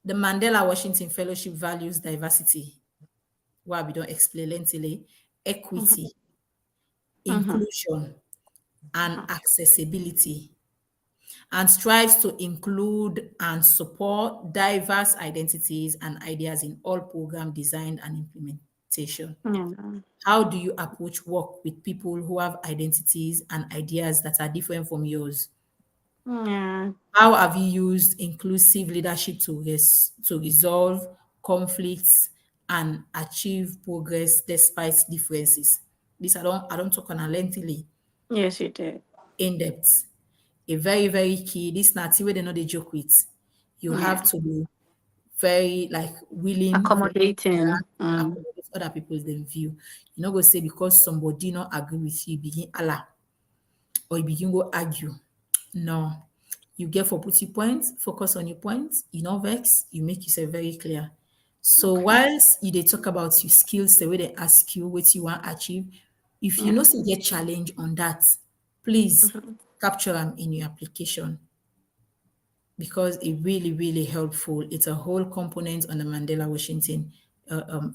The Mandela Washington Fellowship values diversity. Why we don't explain lengthily, equity, Mhm. Mhm. inclusion, and accessibility, and strives to include and support diverse identities and ideas in all program design and implementation. Yeah. How do you approach work with people who have identities and ideas that are different from yours? Yeah. How have you used inclusive leadership to resolve conflicts and achieve progress despite differences? This I don't talk on a lengthily, Yes, you did. in depth. A very, very key. This not where they know they joke with. You have Yeah. to be very like willing for Accommodating. accommodate other people's them view. You know, go say because somebody not agree with you, begin Allah or you begin go argue. No. You get for put your points, focus on your points, you know vex, you make yourself very clear. So Okay. whilst you they talk about your skills, the way they ask you what you want to achieve, if you Yeah. know say get challenge on that, please Mhm. capture them in your application because it really, really helpful. It's a whole component on the Mandela Washington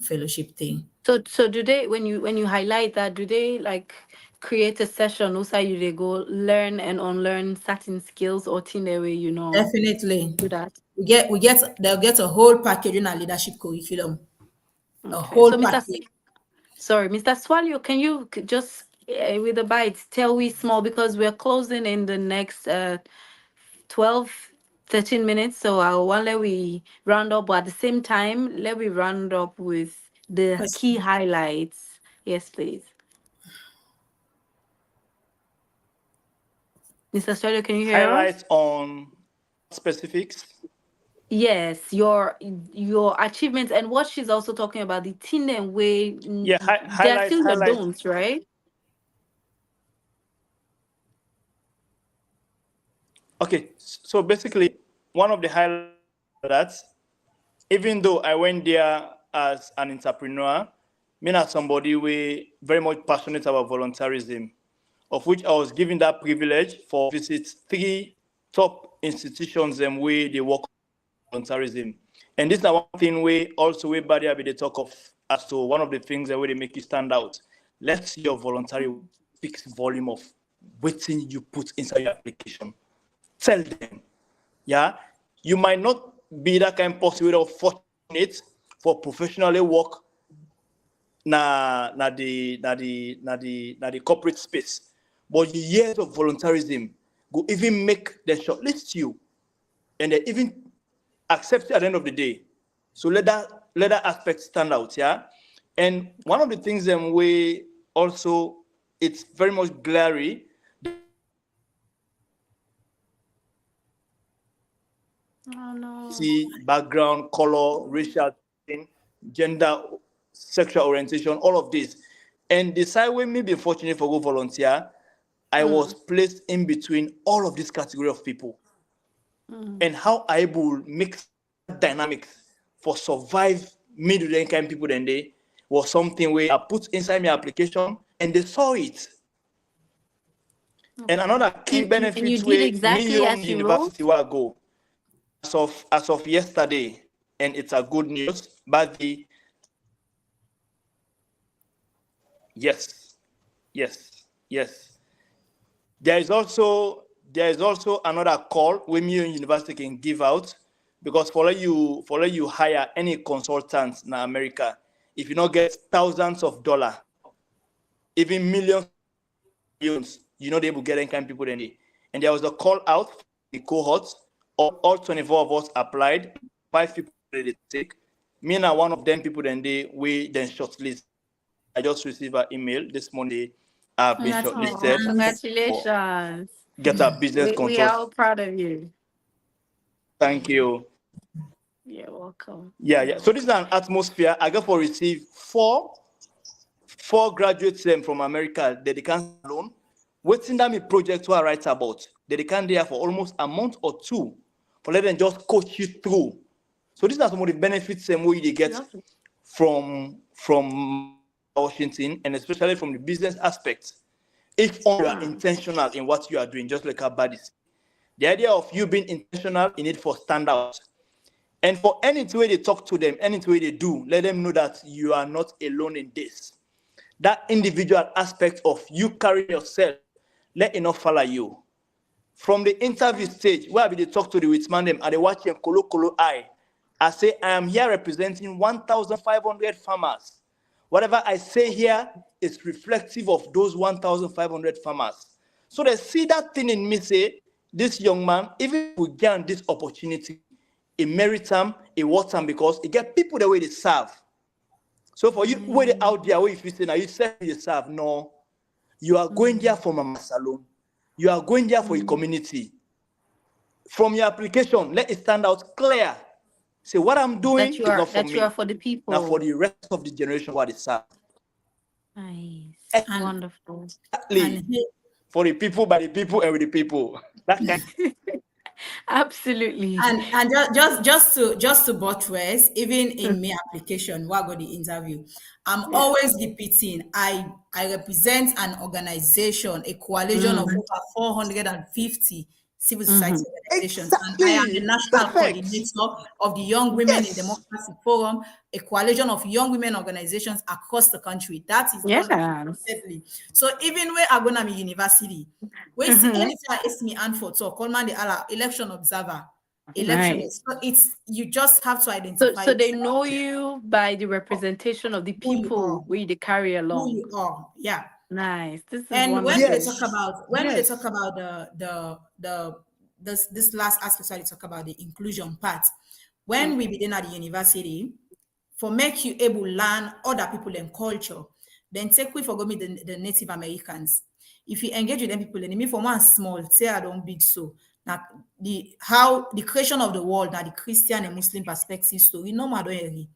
fellowship thing. So do they when you highlight that, do they like create a session also you they go learn and unlearn certain skills or thing the way Definitely. do that? They'll get a whole package in our leadership curriculum. A Okay. So whole Mr. package. Sorry, Mr. Swallow, can you just with the bites tell we small because we're closing in the next 12, 13 minutes. So I want let we round up, but at the same time, let we round up with the key Question. highlights. Yes, please. Mr. Swallow, can you hear us? Highlights on specifics. Yes, your achievements and what she's also talking about the teen and way. Yeah, There are still the highlights. don'ts, right? Okay, so basically, one of the highlights that even though I went there as an entrepreneur, me as somebody we very much passionate about volunteerism, of which I was given that privilege for visit three top institutions and where they work on volunteerism. And this is one thing we also we body be the talk of as to one of the things that way they make you stand out. Let's see your voluntary speaks volume of waiting you put inside your application. Tell them, yeah, you might not be that kind of person or fortunate for professionally work na the corporate space, but your years of volunteerism go even make them shortlist you, and they even accept you at the end of the day. So let that aspect stand out, yeah. And one of the things we also it's very much glary Oh no. see background, color, racial thing, gender, sexual orientation, all of this. And the side way me be fortunate for go volunteer, I was placed in between all of this category of people. And how I will mix dynamics for survive middle income people then they was something where I put inside my application and they saw it. And another key And you benefits did where me exactly young as you wrote. university where I go as of yesterday, and it's a good news. But yes, yes, yes. There is also another call where me and university can give out because for you hire any consultants in America, if you not get thousands of dollars, even millions, you not able to get any kind of people in there. And there was a call out for the cohorts. All 24 of us applied. 5 people they take. Me and one of them people then we then shortlist. I just received an email this Monday. I've been Oh, shortlisted for congratulations. get a business We are all control. proud of you. Thank you. You're welcome. Yeah, You're yeah. So this is welcome. an atmosphere. I got for receive four graduates from America that they can alone. Waiting that me project what I write about. That they can there for almost a month or two for let them just coach you through. So these are some of the benefits and way they get Lovely. from Washington and especially from the business aspect. If only you are intentional in what you are doing, just like our buddies. The idea of you being intentional in it for standout. And for any way they talk to them, any way they do, let them know that you are not alone in this. That individual aspect of you carrying yourself, let it not follow you. From the interview stage, where I be they talk to the witman them and they watch them kolo eye. I say, I am here representing 1,500 farmers. Whatever I say here is reflective of those 1,500 farmers. So they see that thing in me, say, this young man, even if we get this opportunity, it merits him, it worth him because it get people the way they serve. So for you, where they out there, where if you say now you serve yourself, no, you are going there for Mama Salon. You are going there for a community. From your application, let it stand out clear. Say what I'm doing is not for That you are me, for the now for people. the rest of the generation what it serve. Nice. And Wonderful. Exactly. here, For the people, by the people, and with the people. That kind Absolutely. and just to buttress, even in my application, what I got the interview, I'm Yeah. always repeating. I represent an organization, a coalition of over 450 civil society organizations, and I am the exactly. national Perfect. coordinator of the Young Women in Yes. Democracy Forum, a coalition of young women organizations across the country. That is done Yes. repeatedly. So even where I go to university, we see Mm-hmm. anything I ask me and for talk, call man the Allah election observer. Election Right. is so it's you just have to So identify they know yourself, you by the representation of the who you people are, we they carry who along. you are. Yeah. Nice. This is And wonderful. when they Yes. talk about this last aspect, where they talk about the inclusion part, when we begin at the university, for make you able learn other people and culture, then take we for go meet the Native Americans. If you engage with them people, and me for one small, say I don't big so. Now the creation of the world, now the Christian and Muslim perspective story, no matter really.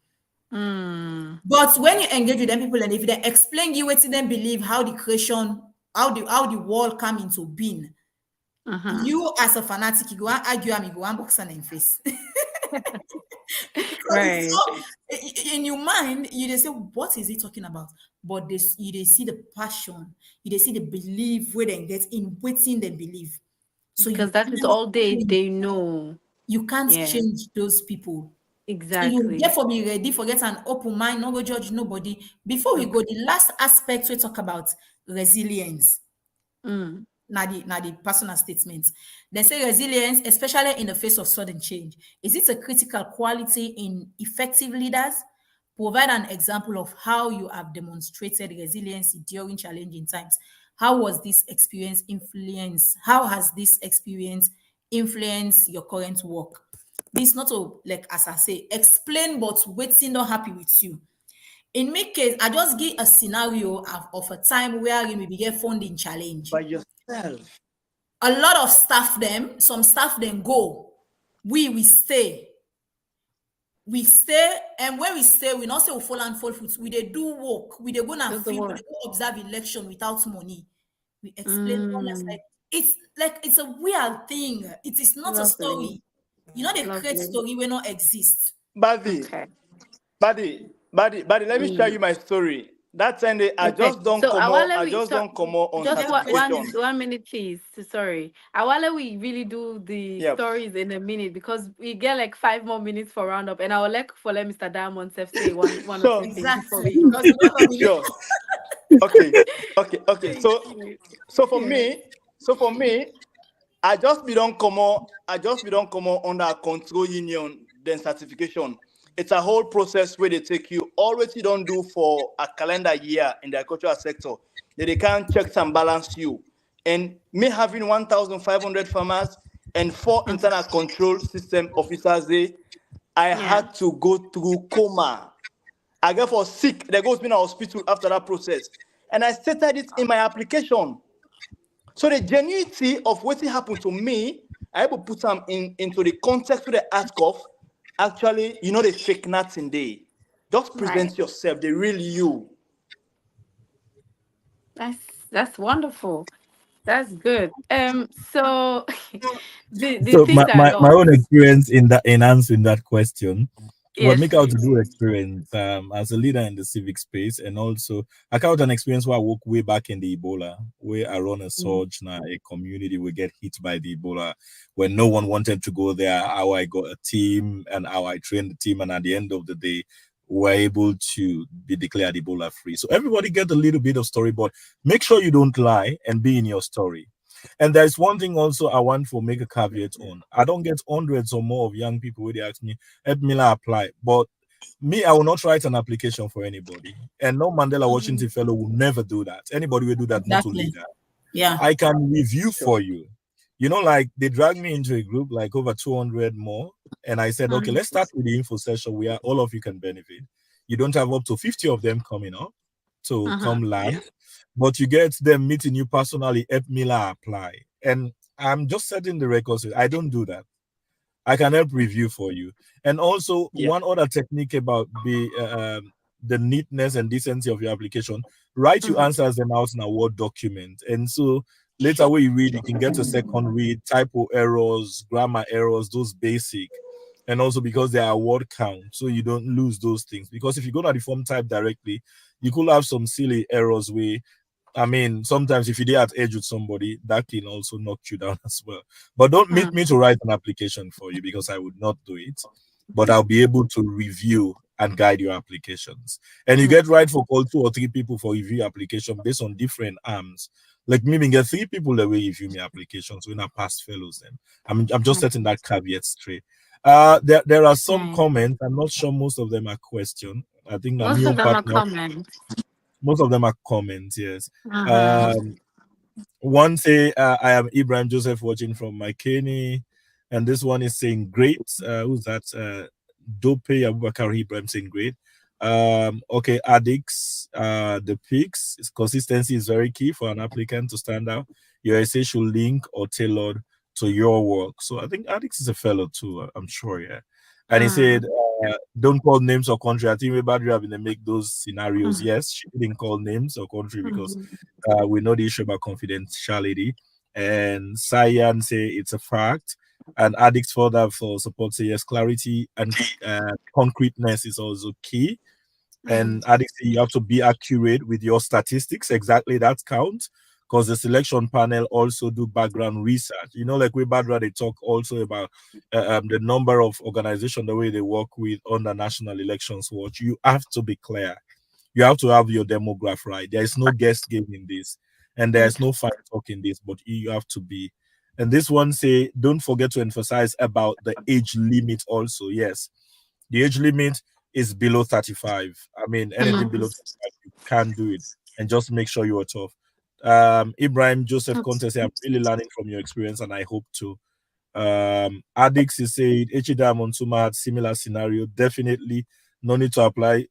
Mm. But when you engage with them people and if they explain you what them believe, how the creation, how the world come into being, you as a fanatic, you go and argue and you go and box on in face. Because it's Right. so in your mind, you just say, what is he talking about? But this you they see the passion, you they see the belief where they get in waiting they believe. So Because that is all they know. you can't Yeah, change those people. So you exactly. therefore be ready for get an open mind, not go judge nobody. Before we go, Okay. the last aspect we talk about resilience. Mm. Now the personal statements. They say resilience, especially in the face of sudden change. Is it a critical quality in effective leaders? Provide an example of how you have demonstrated resilience during challenging times. How was this experience influence? How has this experience influenced your current work? This not to like as I say, explain but waiting not happy with you. In my case, I just give a scenario of a time where we begin funding challenge. By yourself. A lot of staff them, some staff then go. We stay. We stay, and when we stay, we not say we fall and fall fruit. We they do work. We they go na Do the field. We they work. go observe election without money. We explain honest Mm. like it's a weird thing. It is not a Lovely. story. You know, they create Lovely. story where not exist. Buddy, Okay. buddy, let me share Mm. you my story. That Sunday, Okay. So I we just so don't come out on just Yeah, certification. 1 minute, please. Sorry. Awale, we really do the Yep. stories in a minute because we get like 5 more minutes for roundup, and I will let Mr. Diamond Sef say one or Sure, two things before exactly. we go. Because we're not gonna be sure. Okay, okay. Thank So, you. so for Yeah. me, so for me, I just be don't come out under a control union then certification. It's a whole process where they take you always you don't do for a calendar year in the agricultural sector. They can't check and balance you. And me having 1,500 farmers and 4 internal control system officers there, I Yeah. had to go through coma. I got for sick. They goes me in a hospital after that process. And I stated it in my application. So the genuinity of what happened to me, I able put them into the context where they ask of. Actually, you know the fake nothing there. Just Right. present yourself, the real you. That's that's wonderful. That's good. So the So things are a my lot. own experience in answering that question would Yes, make out to please. do experience as a leader in the civic space, and also I count an experience where I work way back in the Ebola, where I run a surge now a community will get hit by the Ebola when no one wanted to go there. How I got a team and how I trained the team, and at the end of the day, we're able to be declared Ebola free. So everybody get a little bit of story, but make sure you don't lie and be in your story. And there's one thing also I want to make a caveat on. I don't get hundreds or more of young people where they ask me, help me apply. But me, I will not write an application for anybody. And no Mandela Washington fellow will never do that. Anybody will do that, not a exactly. leader. Yeah. I can review Sure. for you. You know, like they dragged me into a group like over 200 more. And I said, okay, Mhm. let's start with the info session where all of you can benefit. You don't have up to 50 of them coming up to come Yeah. learn, but you get them meeting you personally, help Mila apply. And I'm just setting the record. I don't do that. I can help review for you. And also, Yeah. one other technique about the neatness and decency of your application, write your Mhm. answers them out in a Word document. And so later Sure. when you read, you can get a second read, typo errors, grammar errors, those basic. And also because they are word count, so you don't lose those things. Because if you go to the form type directly, you could have some silly errors where I mean, sometimes if you did at edge with somebody, that can also knock you down as well. But don't meet Mhm. me to write an application for you because I would not do it. But I'll be able to review and guide your applications. And you Mhm. get right for call 2 or 3 people for review application based on different arms. Like maybe get 3 people that will review me applications when I past fellows. Then I'm just setting that caveat straight. There are some Right. comments. I'm not sure most of them are questions. I think my Most new of them are partner, comments. most of them are comments. Yes. Uh-huh. Um, One say, I am Ibrahim Joseph watching from Makeni, and this one is saying great. Who's that? Dope Abubakar Ibrahim saying great. Okay, addicts, the picks. Consistency is very key for an applicant to stand out. Your essay should link or tailored to your work. So I think addicts is a fellow too. I'm sure, yeah. And he Uh-huh. said, don't call names or country. I think maybe Badri have been make those scenarios. Mhm. Yes, she didn't call names or country because Mhm. we know the issue about confidentiality. And Cyan say it's a fact. And addicts further for support say yes, clarity and concreteness is also key. Mhm. And addicts say you have to be accurate with your statistics. Exactly, that counts. Because the selection panel also do background research. You know, like we Badra, they talk also about the number of organizations, the way they work with on the National Elections Watch. You have to be clear, you have to have your demograph right. There is no guest game in this, and there's Okay. no fine talk in this, but you have to be. And this one say, don't forget to emphasize about the age limit also. Yes, the age limit is below 35. I mean, anything Mhm. below 35, you can do it. And just make sure you are tough. Ibrahim Joseph Conte say, I'm really learning from your experience, and I hope to. Addicts is said, Echida Montuma had similar scenario. Definitely no need to apply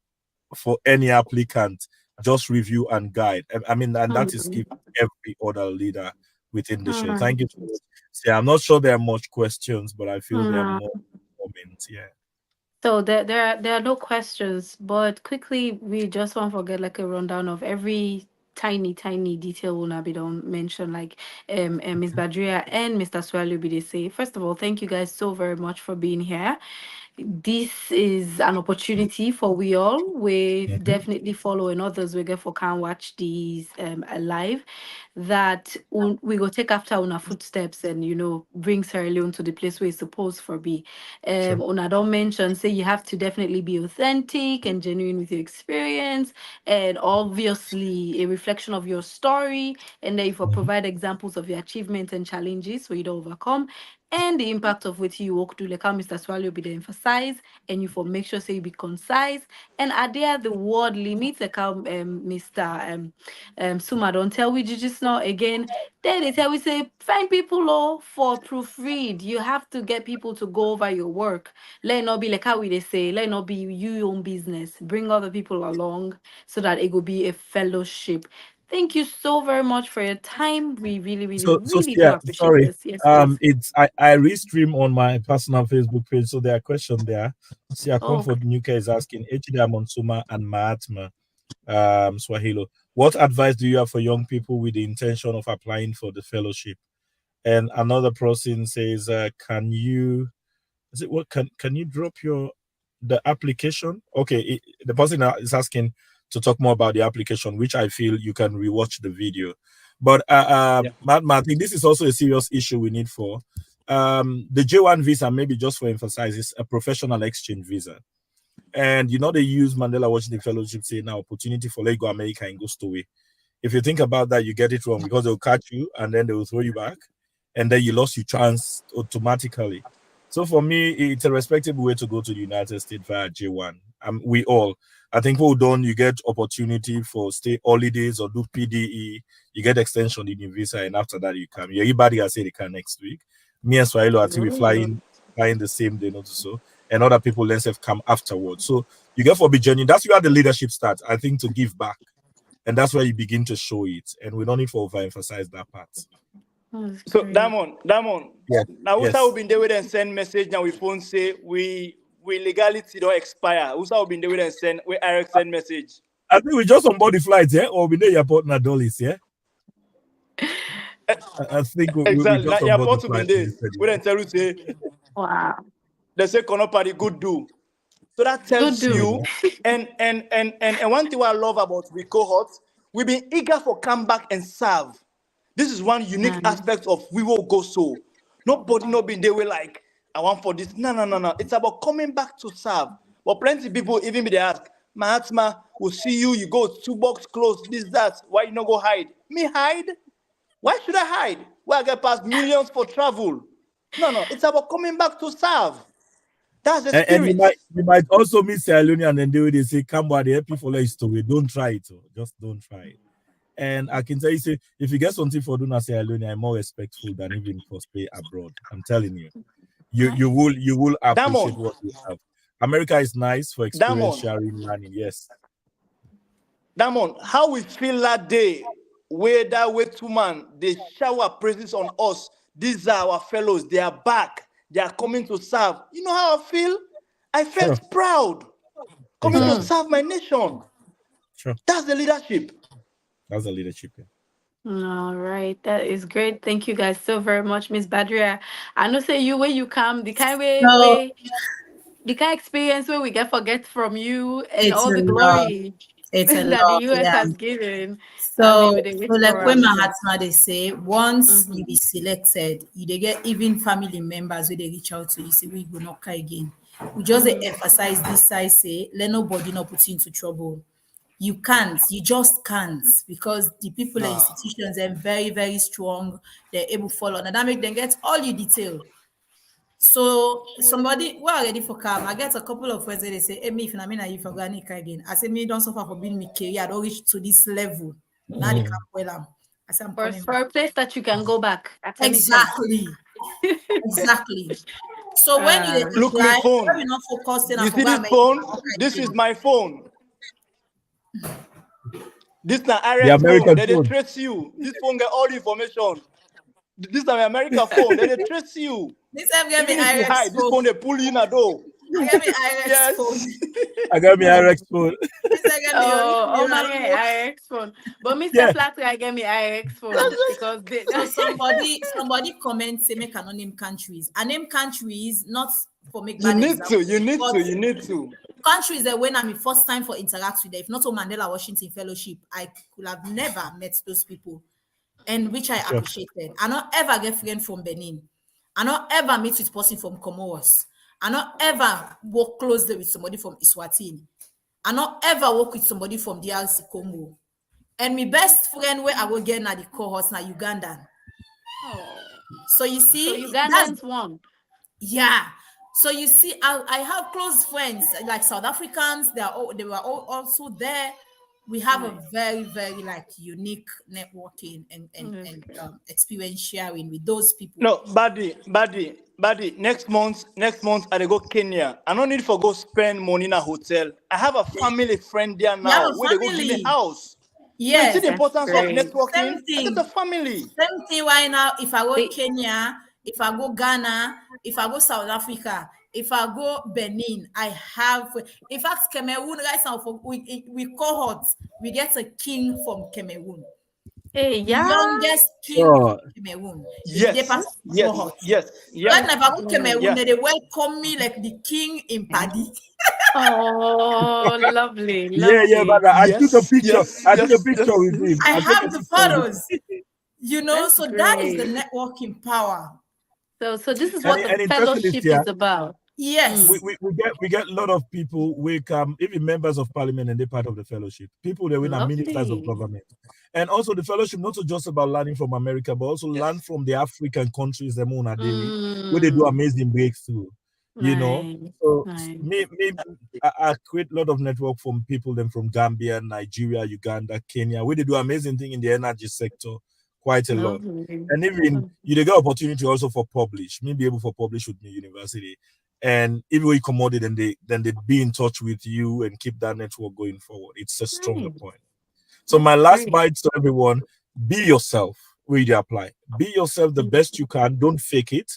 for any applicant, just review and guide. I mean, and that is Mhm. given every other leader within the show. Mhm. Thank you so much. See, I'm not sure there are much questions, but I feel there are Mhm. more comments. Yeah. So there are no questions, but quickly we just want to forget like a rundown of every tiny detail will not be done mentioned like Ms. Badria and Mr. Swallow be they say. First of all, thank you guys so very much for being here. This is an opportunity for we all. We Mhm. definitely follow and others we get for can watch these live. That we go take after on our footsteps and bring Sierra Leone to the place where it's supposed for be. Sure. Una don't mention say you have to definitely be authentic and genuine with your experience and obviously a reflection of your story and then if you Mhm. provide examples of your achievements and challenges where you don't overcome and the impact of what you work do, like how Mr. Swallow be the emphasize, and you for make sure say you be concise and adhere the word limits, like how Mr. Suma don't tell we just now again. Then they tell we say find people for proofread. You have to get people to go over your work. Let it not be like how we they say, let it not be you own business. Bring other people along so that it will be a fellowship. Thank you so very much for your time. We really, really, So really do yeah, appreciate sorry. this. Yes, please. It's I restream on my personal Facebook page, so there are questions there. See, Oh, Comfort Nuka is asking Echida Monsuma and Mahatma Swahilo. What advice do you have for young people with the intention of applying for the fellowship? And another person says, can you is it what can you drop your the application? Okay, the person is asking to talk more about the application, which I feel you can rewatch the video. But Yeah. Matt, I think this is also a serious issue we need for the J1 visa, maybe just for emphasis, is a professional exchange visa. And they use Mandela Washington Fellowship say now opportunity for Lego America and go away. If you think about that, you get it wrong because they'll catch you and then they will throw you back, and then you lost your chance automatically. So for me, it's a respectable way to go to the United States via J1. We all, I think, who don't you get opportunity for stay holidays or do PDE, you get extension in your visa, and after that you come. Yeah, everybody has said they can next week. Me and Swahilo, I think we flying the same day, not so, and other people then have come afterwards. So you get for be genuine. That's where the leadership starts. I think to give back, and that's where you begin to show it. And we don't need to overemphasize that part. that's So great. Diamond. Yes, Now who's yes. been there with and send message now we phone say we legality don't expire. Who's been there with and send we Eric send message. I think we just on board the flight, yeah, or we know your partner Dolly's, yeah. I think we Exactly. Now just on board the airport to flight been there. when you said We it. then tell you say Wow. they say Konopari good do. So that Good tells do. you, and one thing I love about we cohorts, we've been eager for come back and serve. This is one unique Mm. aspect of we will go so. Nobody not being there. We like I want for this. No, no, no, no. It's about coming back to serve. But plenty people even be they ask, Mahatma, we'll see you. You go 2 box close. This that. Why you not go hide? Me hide? Why should I hide? Where I get past millions for travel? No. It's about coming back to serve. That's the And spirit. you might also meet Sierra Leonean and they say, come by, they help you follow his story. Don't try it. Just don't try it. And I can tell you, say, if you get something for doing Sierra Leone, I'm more respectful than even for stay abroad. I'm telling you. You will appreciate Damon, what you have. America is nice for experience Damon, sharing, learning. Yes. Damon, how we feel that day where that way two man they shower praises on us. These are our fellows. They are back. They are coming to serve. You know how I feel? I Sure. felt proud coming to Exactly. serve my nation. Sure. That's the leadership. That's the leadership. Yeah. All right, that is great. Thank you guys so very much, Miss Badria. I know say you where you come, the kind So the kind experience where we get forget from you and it's all a the lot. glory It's a that the lot, US yeah. has given. I mean, So, we didn't so wait like for when them. So. Mahatma they say, once Mhm. you be selected, you they get even family members where they reach out to you, say we go not again. We just dey emphasize this side, say let nobody not put you into trouble. You can't, you just can't, because the people and institutions are very, very strong. They're able to follow, and that make them get all your detail. So somebody we're already for calm. I get a couple of friends where they say, hey, me, if I mean if I go again. I say me don't suffer for being me career. I don't reach to this level. Now they can't well I say I'm coming For back. a place that you can go back at any time. Exactly. Exactly. So when you Uh, dey Look me apply, phone. when you not focusing, I You see forgot this America. phone? This is my phone. This is an The RX phone. American They phone. trace you. This phone get all the information. This is an American phone. They trace you. This time get me Even if you IRX hide, this phone. phone they pull you in a door. I get me IRX phone. Yes. I got me IRX phone. This time get me oh I my don't know. IX phone. But Mr. Yeah. Flattery, I get me IX phone because they So somebody comments say make I not name countries. I name countries not for make You bad need to. examples, You need but to. You need to. countries that when I'm the first time for interact with them, if not for Mandela Washington Fellowship, I could have never met those people, and which I Sure. appreciated. I not ever get friend from Benin. I not ever meet with person from Comoros. I not ever work closely with somebody from Eswatini. I not ever work with somebody from DRC Congo. And my best friend where I will get na the cohorts na Ugandan. oh. So you So see, that's Ugandans won. yeah. So you see, I have close friends like South Africans. They were all also there. We have a very, very like unique networking That's and great. experience sharing with those people. No, buddy. Next month, I dey go Kenya. I don't need for go spend money in a hotel. I have a family friend there You have now a where they go give me family. house. So you see Yes, the That's importance of great. networking. same I get a thing. family. Same thing right now. If I go The, Kenya, if I go Ghana, if I go South Africa, if I go Benin, I have. In fact, Cameroon right now for we cohorts, we get a king from Cameroon, hey, the yeah. youngest king from Sure. Cameroon. If they Yes, pass yes, cohort, yes, so yeah, right now if I go Cameroon, yeah. they welcome me like the king in Paddy. Oh, lovely, Yeah, lovely. but I took a Yes, picture. yes, I took a yes, picture yes, with him. yes. I I took a have the picture with him. photos, That's so that is the great. networking power. So this is what the And interesting is fellowship here. is about. Yes. We get a lot of people we come, even members of parliament and they're part of the fellowship. People that win are ministers of Lovely. government. And also the fellowship not just about learning from America, but also learn from the African countries them own where they do Mm, amazing breakthrough. You know. nice, So nice. I create a lot of network from people them from Gambia, Nigeria, Uganda, Kenya, where they do amazing thing in the energy sector quite a lot. Lovely. And even you they get opportunity also for publish, me be able for publish with me university. And if we commode it, then they be in touch with you and keep that network going forward. It's a stronger Nice. point. So my That's last great. bite to everyone: be yourself where you apply. Be yourself the best you can. Don't fake it,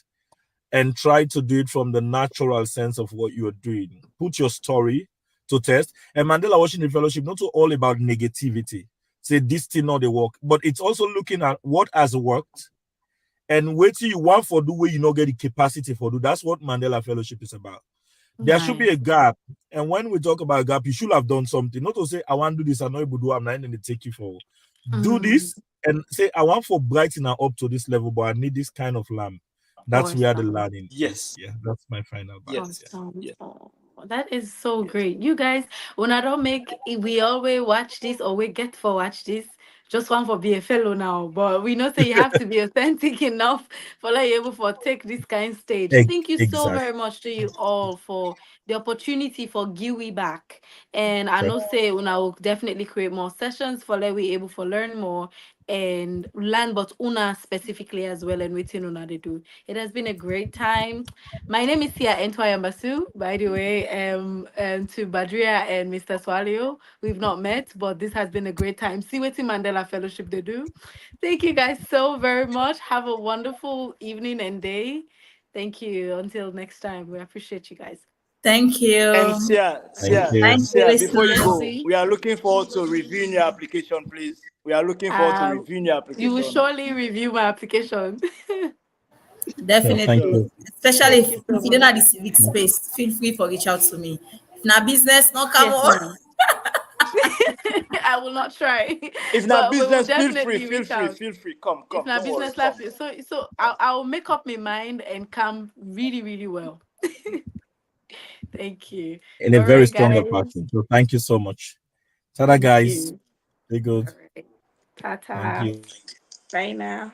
and try to do it from the natural sense of what you are doing. Put your story to test. And Mandela Washington Fellowship not all about negativity. Say this thing not the work, but it's also looking at what has worked and wait till you want for do where you not get the capacity for do. That's what Mandela Fellowship is about. There should be Nice. a gap. And when we talk about a gap, you should have done something. Not to say, I want to do this, I'm not able to do, I'm not going to take you for. Do this and say, I want for brighten her up to this level, but I need this kind of lamp. That's where the Awesome. learning is. Yes. Yeah, that's my final bite. Yes. Yeah. Awesome. Yeah. Oh, that is so great. You guys, when I don't make we always watch this or we get for watch this, just want for be a fellow now. But we know say you have to be authentic enough for like able for take this kind stage. Thank you so Exactly. very much to you all for the opportunity for Giwi back. And I Sure. know say Una will definitely create more sessions for like we able for learn more and learn but Una specifically as well and waiting Una they do. It has been a great time. My name is Sia Entwayambasu, by the way, to Badria and Mr. Swalio. We've not met, but this has been a great time. See what the Mandela Fellowship they do. Thank you guys so very much. Have a wonderful evening and day. Thank you. Until next time, we appreciate you guys. Thank And you. Sia, Thank Sia, you. Thank you, Sia, before you Yes, listeners. go, see. we are looking forward to reviewing your application, please. We are looking forward to Uh, reviewing your you will application. surely review my application. Sure. Thank So, Definitely. you. Especially Thank if, you so if you don't much. have the civic space, feel free for reach out to me. If not business, no come Yes, on. ma'am. I will not try, if not but we will business, feel free, definitely feel reach free, out. feel free. Come, If come. not Don't worry, business life, come. so I'll make up my mind and come really really well. Thank you. In a All very right, stronger guys. passion. So thank you so much. Tada, Thank guys. you. Be All good. right. Thank Ta-ta. you. Bye now.